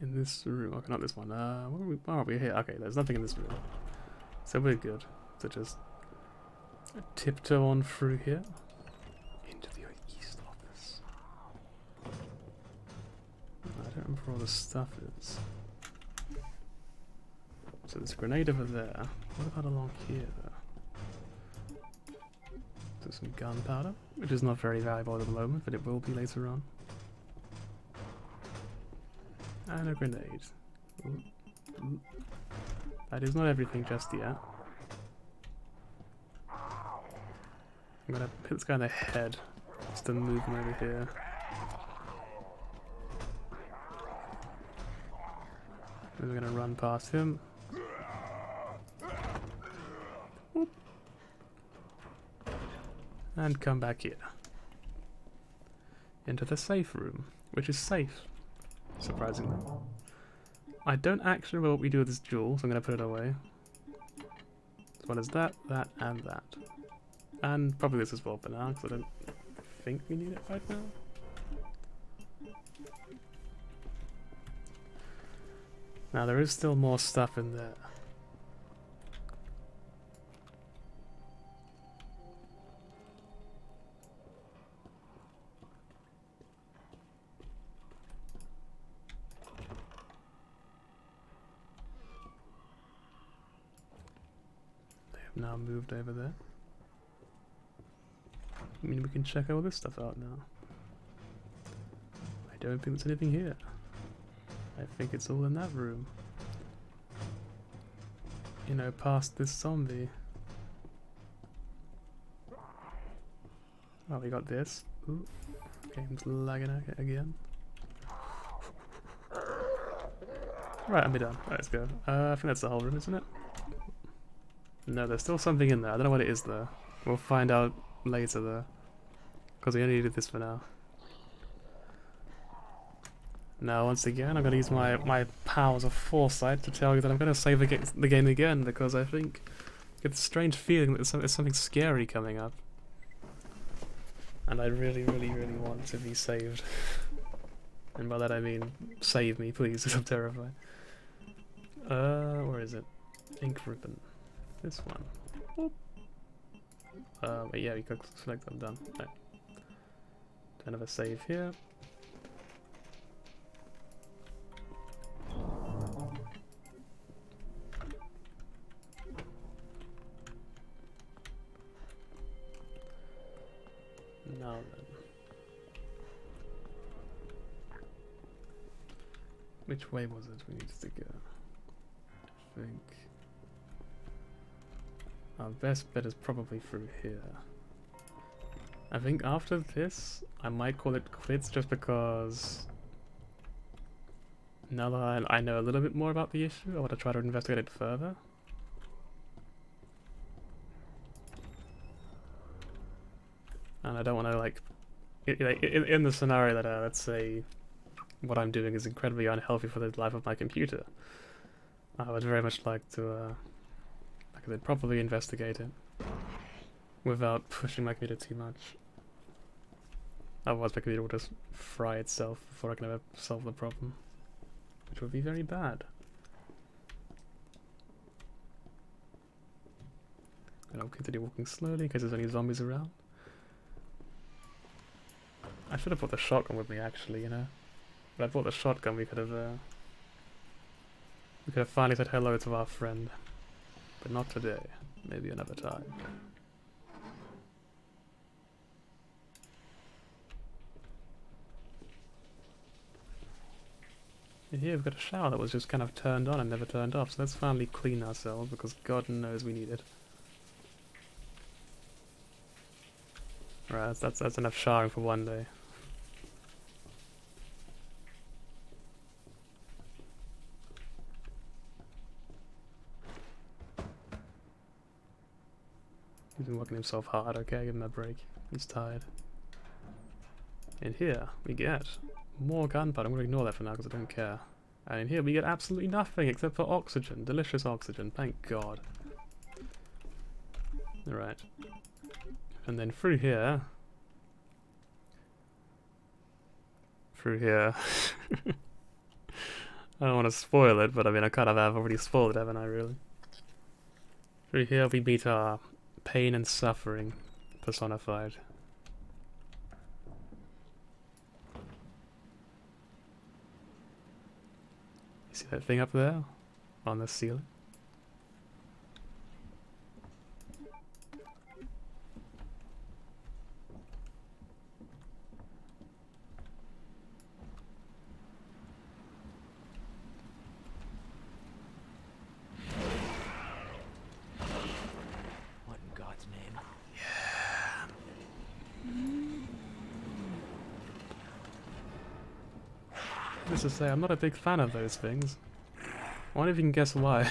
In this room. Okay, not this one. Where are we here? Okay, there's nothing in this room. So we're good. So just tiptoe on through here. Into the east office. I don't remember where all the stuff is. So there's a grenade over there. What about along here, though? There's some gunpowder, which is not very valuable at the moment, but it will be later on. And a grenade. Ooh. Ooh. That is not everything just yet. I'm gonna hit this guy in the head just to move him over here. Then we're gonna run past him. Whoop. And come back here. Into the safe room, which is safe, surprisingly. I don't actually know what we do with this jewel, so I'm going to put it away. As well as that, that, and that. And probably this as well for now, because I don't think we need it right now. Now there is still more stuff in there. Now moved over there. I mean, we can check all this stuff out now. I don't think there's anything here. I think it's all in that room. You know, past this zombie. Oh, we got this. Ooh, game's lagging out again. Right, I'm done. Right, let's go. I think that's the whole room, isn't it? No, there's still something in there. I don't know what it is though. We'll find out later though. Because we only did this for now. Now, once again, I'm going to use my powers of foresight to tell you that I'm going to save the game again, because I think I get a strange feeling that there's something scary coming up. And I really, really, really want to be saved. And by that I mean, save me, please, because I'm terrified. Where is it? Ink ribbon. This one. Wait, yeah, we could select them, done. Right. Kind of a save here. Now then. Which way was it we needed to go? I think our best bet is probably through here. I think after this, I might call it quits just because now that I know a little bit more about the issue, I want to try to investigate it further. And I don't want to, like, in the scenario that, let's say, what I'm doing is incredibly unhealthy for the life of my computer, I would very much like to, like I said, properly investigate it without pushing my computer too much. Otherwise my computer will just fry itself before I can ever solve the problem, which would be very bad. And I'll continue walking slowly in case there's any zombies around. I should have brought the shotgun with me, actually, you know. If I brought the shotgun, we could have finally said hello to our friend. But not today. Maybe another time. And here we've got a shower that was just kind of turned on and never turned off, so let's finally clean ourselves, because God knows we need it. Right, that's enough showering for one day. He's been working himself hard, okay, give him a break. He's tired. In here, we get more gunpowder. I'm going to ignore that for now because I don't care. And in here we get absolutely nothing except for oxygen. Delicious oxygen, thank God. Alright. And then through here... I don't want to spoil it, but I mean I kind of have already spoiled it, haven't I, really? Through here we meet our pain and suffering personified. You see that thing up there? On the ceiling? What in God's name? Just to say, I'm not a big fan of those things. I wonder if you can guess why.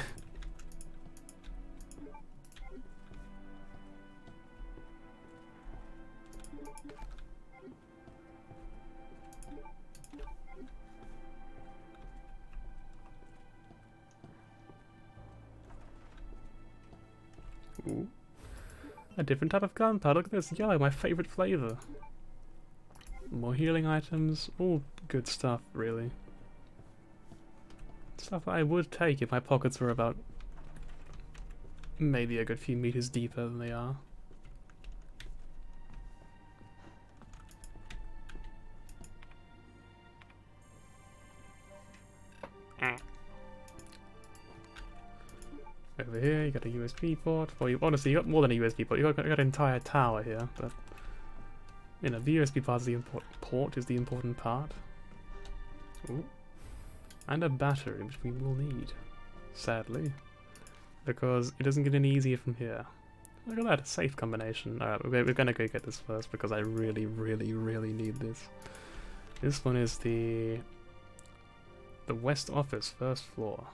Ooh. A different type of gunpowder. Look at this, yellow, my favourite flavour. More healing items, all good stuff, really. Stuff that I would take if my pockets were about maybe a good few meters deeper than they are. Over here, you got a USB port. Well, honestly, you got more than a USB port. You got an entire tower here, but you know, the USB part is the port is the important part. Ooh. And a battery, which we will need, sadly, because it doesn't get any easier from here. Look at that, a safe combination. Alright, we're gonna go get this first because I really, really, really need this. This one is the West Office, first floor.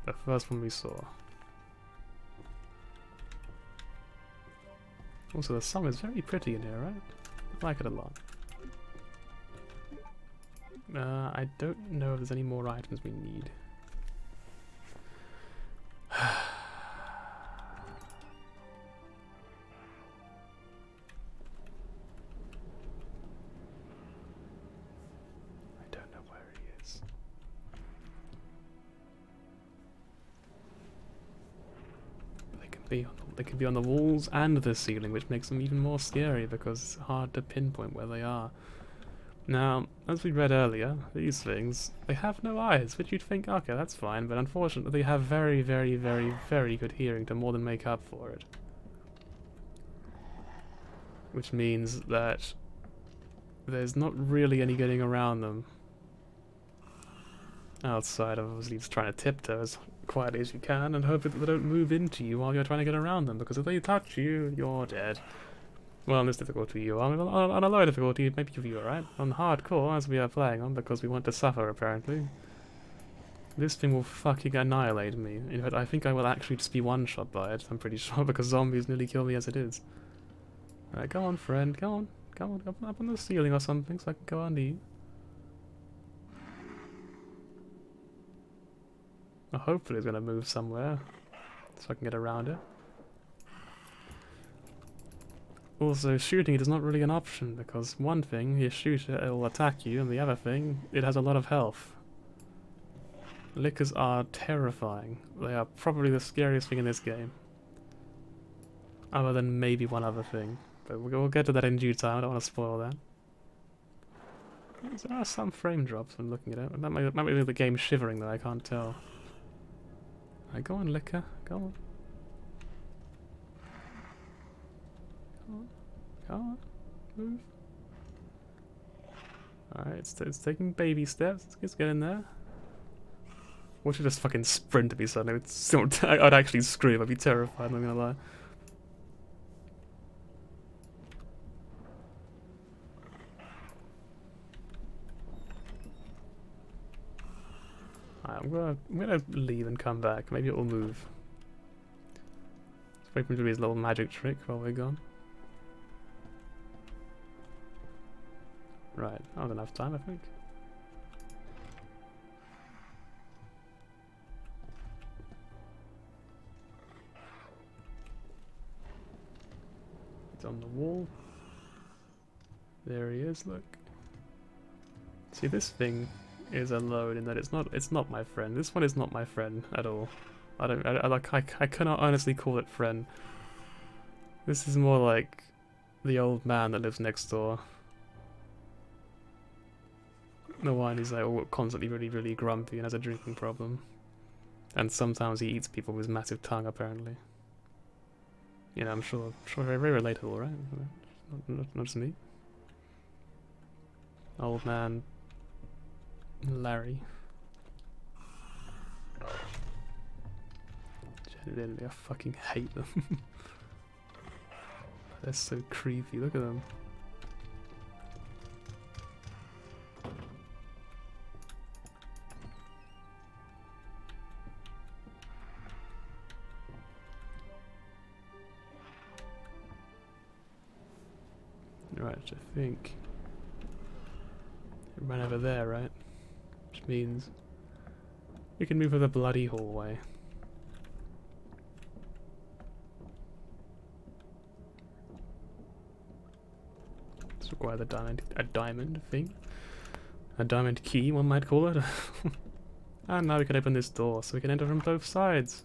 The first one we saw. Also, the song is very pretty in here, right? I like it a lot. I don't know if there's any more items we need. I don't know where he is. They can be on the walls and the ceiling, which makes them even more scary because it's hard to pinpoint where they are. Now, as we read earlier, these things, they have no eyes, which you'd think, okay, that's fine, but unfortunately they have very, very, very, very good hearing to more than make up for it. Which means that there's not really any getting around them. Outside of obviously just trying to tiptoe as quietly as you can and hope that they don't move into you while you're trying to get around them, because if they touch you, you're dead. Well, on this difficulty you are. On a lower difficulty, maybe you're alright. On hardcore, as we are playing on, because we want to suffer, apparently, this thing will fucking annihilate me. In fact, I think I will actually just be one-shot by it, I'm pretty sure, because zombies nearly kill me as it is. Right, go on, friend. Go on. Go on. Up on the ceiling or something so I can go under you. Well, hopefully it's going to move somewhere so I can get around it. Also, shooting it is not really an option because one thing, you shoot it, it will attack you, and the other thing, it has a lot of health. Lickers are terrifying. They are probably the scariest thing in this game. Other than maybe one other thing. But we'll get to that in due time, I don't want to spoil that. There are some frame drops when looking at it. That might be the game shivering though, I can't tell. Right, go on, Licker, go on. Come on, move. Alright, it's taking baby steps. Let's get in there. Or should just fucking sprint at me suddenly. I'd actually scream. I'd be terrified, I'm not gonna lie. Alright, I'm gonna leave and come back. Maybe it will move. Let's wait for him to do his little magic trick while we're gone. Right, that was enough time, I think. It's on the wall. There he is, look. See, this thing is alone in that it's not my friend. This one is not my friend at all. I cannot honestly call it friend. This is more like the old man that lives next door. The one who's like constantly really grumpy and has a drinking problem. And sometimes he eats people with his massive tongue, apparently. You know, I'm sure very relatable, right? Not just me. Old man Larry. Genuinely, I fucking hate them. They're so creepy, look at them. Right, I think it ran over there, right? Which means we can move to the bloody hallway. Let's require a diamond thing. A diamond key, one might call it. And now we can open this door, so we can enter from both sides.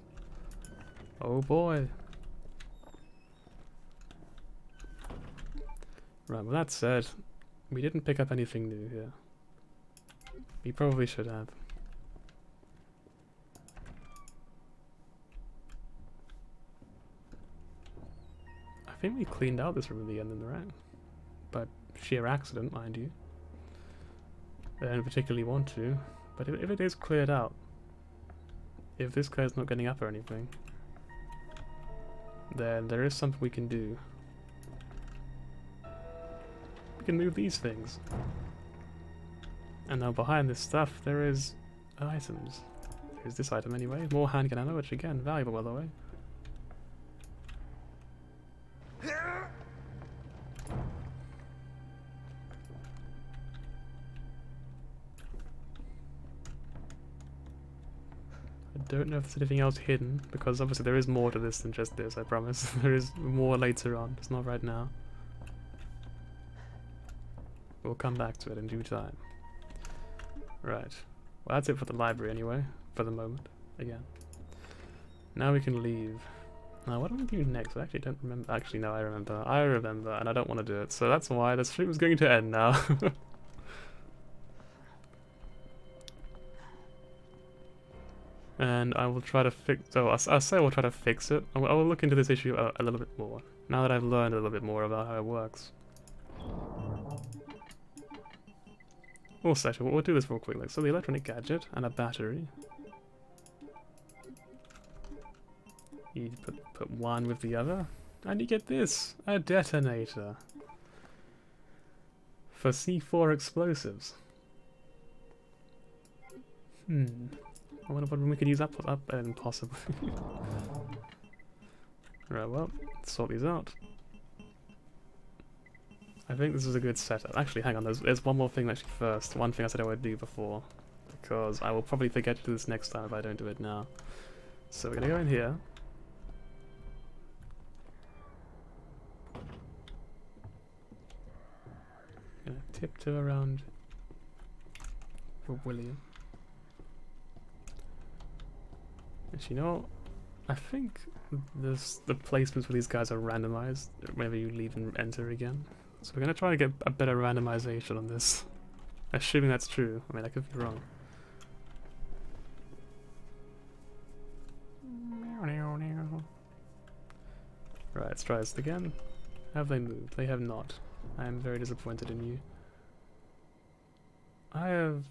Oh boy. Right, well that said, we didn't pick up anything new here. We probably should have. I think we cleaned out this room in the end, right? By sheer accident, mind you. I don't particularly want to, but if it is cleared out, if this guy's not getting up or anything, then there is something we can do. We can move these things. And now behind this stuff there is items. There's this item anyway, more handgun ammo, which again, valuable by the way. I don't know if there's anything else hidden, because obviously there is more to this than just this, I promise. There is more later on, it's not right now. We'll come back to it in due time. Right. Well, that's it for the library anyway, for the moment, again. Now we can leave. Now, what do we do next? I actually don't remember. Actually, no, I remember. I remember, and I don't want to do it, so that's why the stream is going to end now. And I will try to fix... Oh, I'll say we'll try to fix it. I will look into this issue a little bit more, now that I've learned a little bit more about how it works. Also, actually, we'll do this real quickly. So the electronic gadget and a battery. You put one with the other, and you get this, a detonator for C4 explosives. I wonder what we could use up and possibly. Right, well, let's sort these out. I think this is a good setup. Actually, hang on, there's one more thing actually first. One thing I said I would do before. Because I will probably forget to do this next time if I don't do it now. So we're gonna go in here. Gonna tiptoe around for William. Actually, you know what? I think the placements for these guys are randomized whenever you leave and enter again. So we're gonna try to get a better randomization on this. Assuming that's true. I mean, I could be wrong. Right, let's try this again. Have they moved? They have not. I am very disappointed in you. I have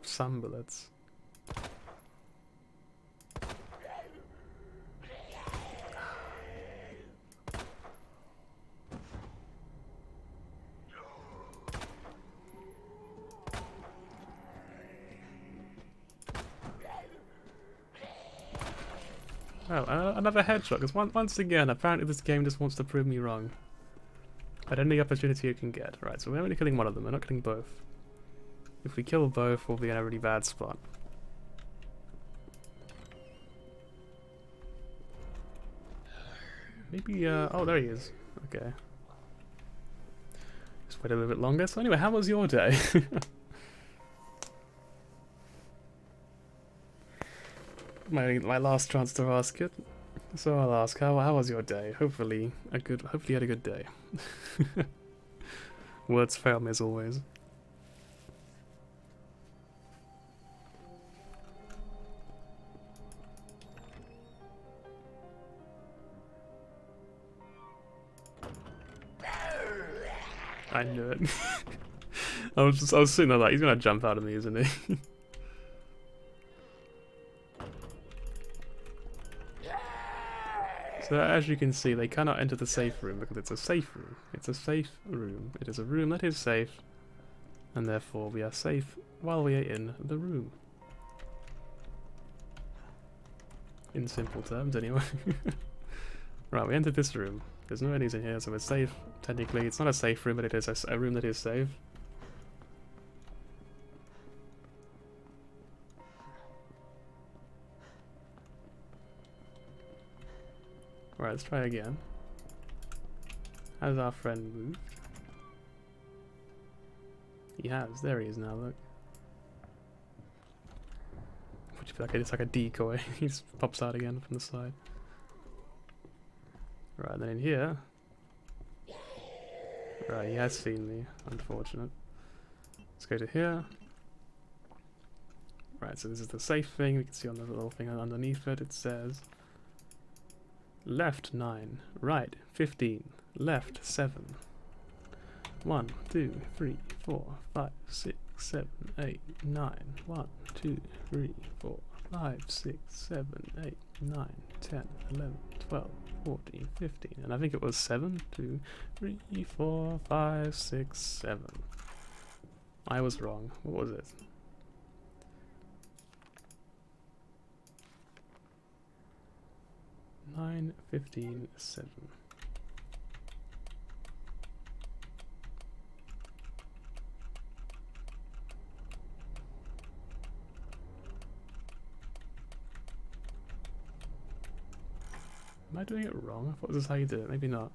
some bullets. Oh, another headshot, because once again, apparently this game just wants to prove me wrong. At any opportunity it can get. Right, so we're only killing one of them, we're not killing both. If we kill both, we'll be in a really bad spot. Maybe, oh, there he is. Okay. Just wait a little bit longer. So anyway, how was your day? my last chance to ask it. So I'll ask, how was your day? Hopefully you had a good day. Words fail me as always. I knew it. I was sitting there like, he's gonna jump out of me, isn't he? So as you can see, they cannot enter the safe room because it's a safe room. It's a safe room. It is a room that is safe, and therefore we are safe while we are in the room. In simple terms, anyway. Right, we entered this room. There's no enemies in here, so we're safe. Technically, it's not a safe room, but it is a room that is safe. Right, let's try again. Has our friend moved? He has. There he is now, look. Would you feel like it's like a decoy? He just pops out again from the side. Right, then in here... Right, he has seen me. Unfortunate. Let's go to here. Right, so this is the safe thing. We can see on the little thing underneath it, it says... Left 9, right 15, left 7. 1, 2, 3, 4, 5, 6, 7, 8, 9. 1, 2, 3, 4, 5, 6, 7, 8, 9, 10, 11, 12, 14, 15. And I think it was 7, 2, 3, 4, 5, 6, 7. I was wrong. What was it? 9, 15, 7. Am I doing it wrong? I thought this is how you did it. Maybe not.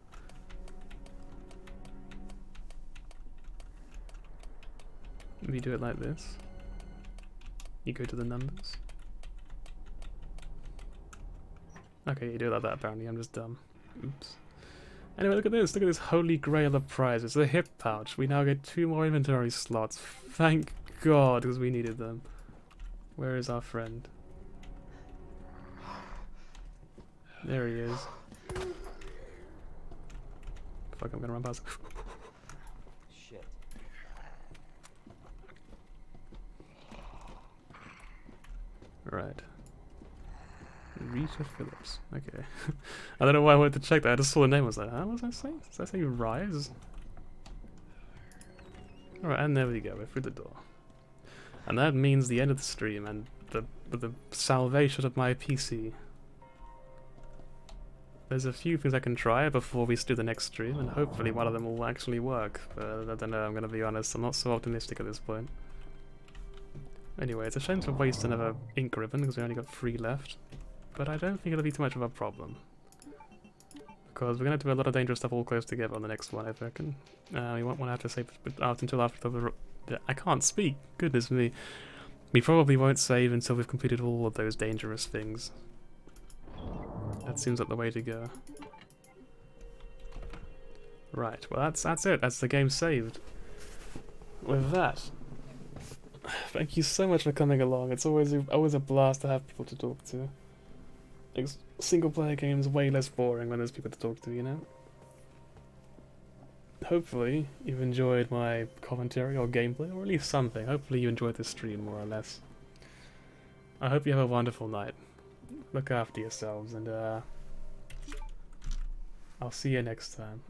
Maybe do it like this. You go to the numbers. Okay, you do it like that apparently, I'm just dumb. Oops. Anyway, look at this holy grail of prizes, the hip pouch. We now get 2 more inventory slots. Thank God, because we needed them. Where is our friend? There he is. Fuck, I'm gonna run past. Shit. Right. Rita Phillips. Okay. I don't know why I wanted to check that. I just saw the name. I was like, huh? What does that say? Does that say Rise? Alright, and there we go. We're through the door. And that means the end of the stream and the salvation of my PC. there's a few things I can try before we do the next stream, and hopefully one of them will actually work. But I don't know, I'm gonna be honest, I'm not so optimistic at this point. Anyway, it's a shame to waste another ink ribbon because we only got 3 left. But I don't think it'll be too much of a problem. Because we're gonna do a lot of dangerous stuff all close together on the next one, I reckon. We won't want to have to save it out until after the... I can't speak, goodness me. We probably won't save until we've completed all of those dangerous things. That seems like the way to go. Right, well that's it. That's the game saved. With that, thank you so much for coming along. It's always a blast to have people to talk to. Single player games way less boring when there's people to talk to, you know? Hopefully you've enjoyed my commentary or gameplay, or at least something. Hopefully you enjoyed this stream more or less. I hope you have a wonderful night. Look after yourselves, and I'll see you next time.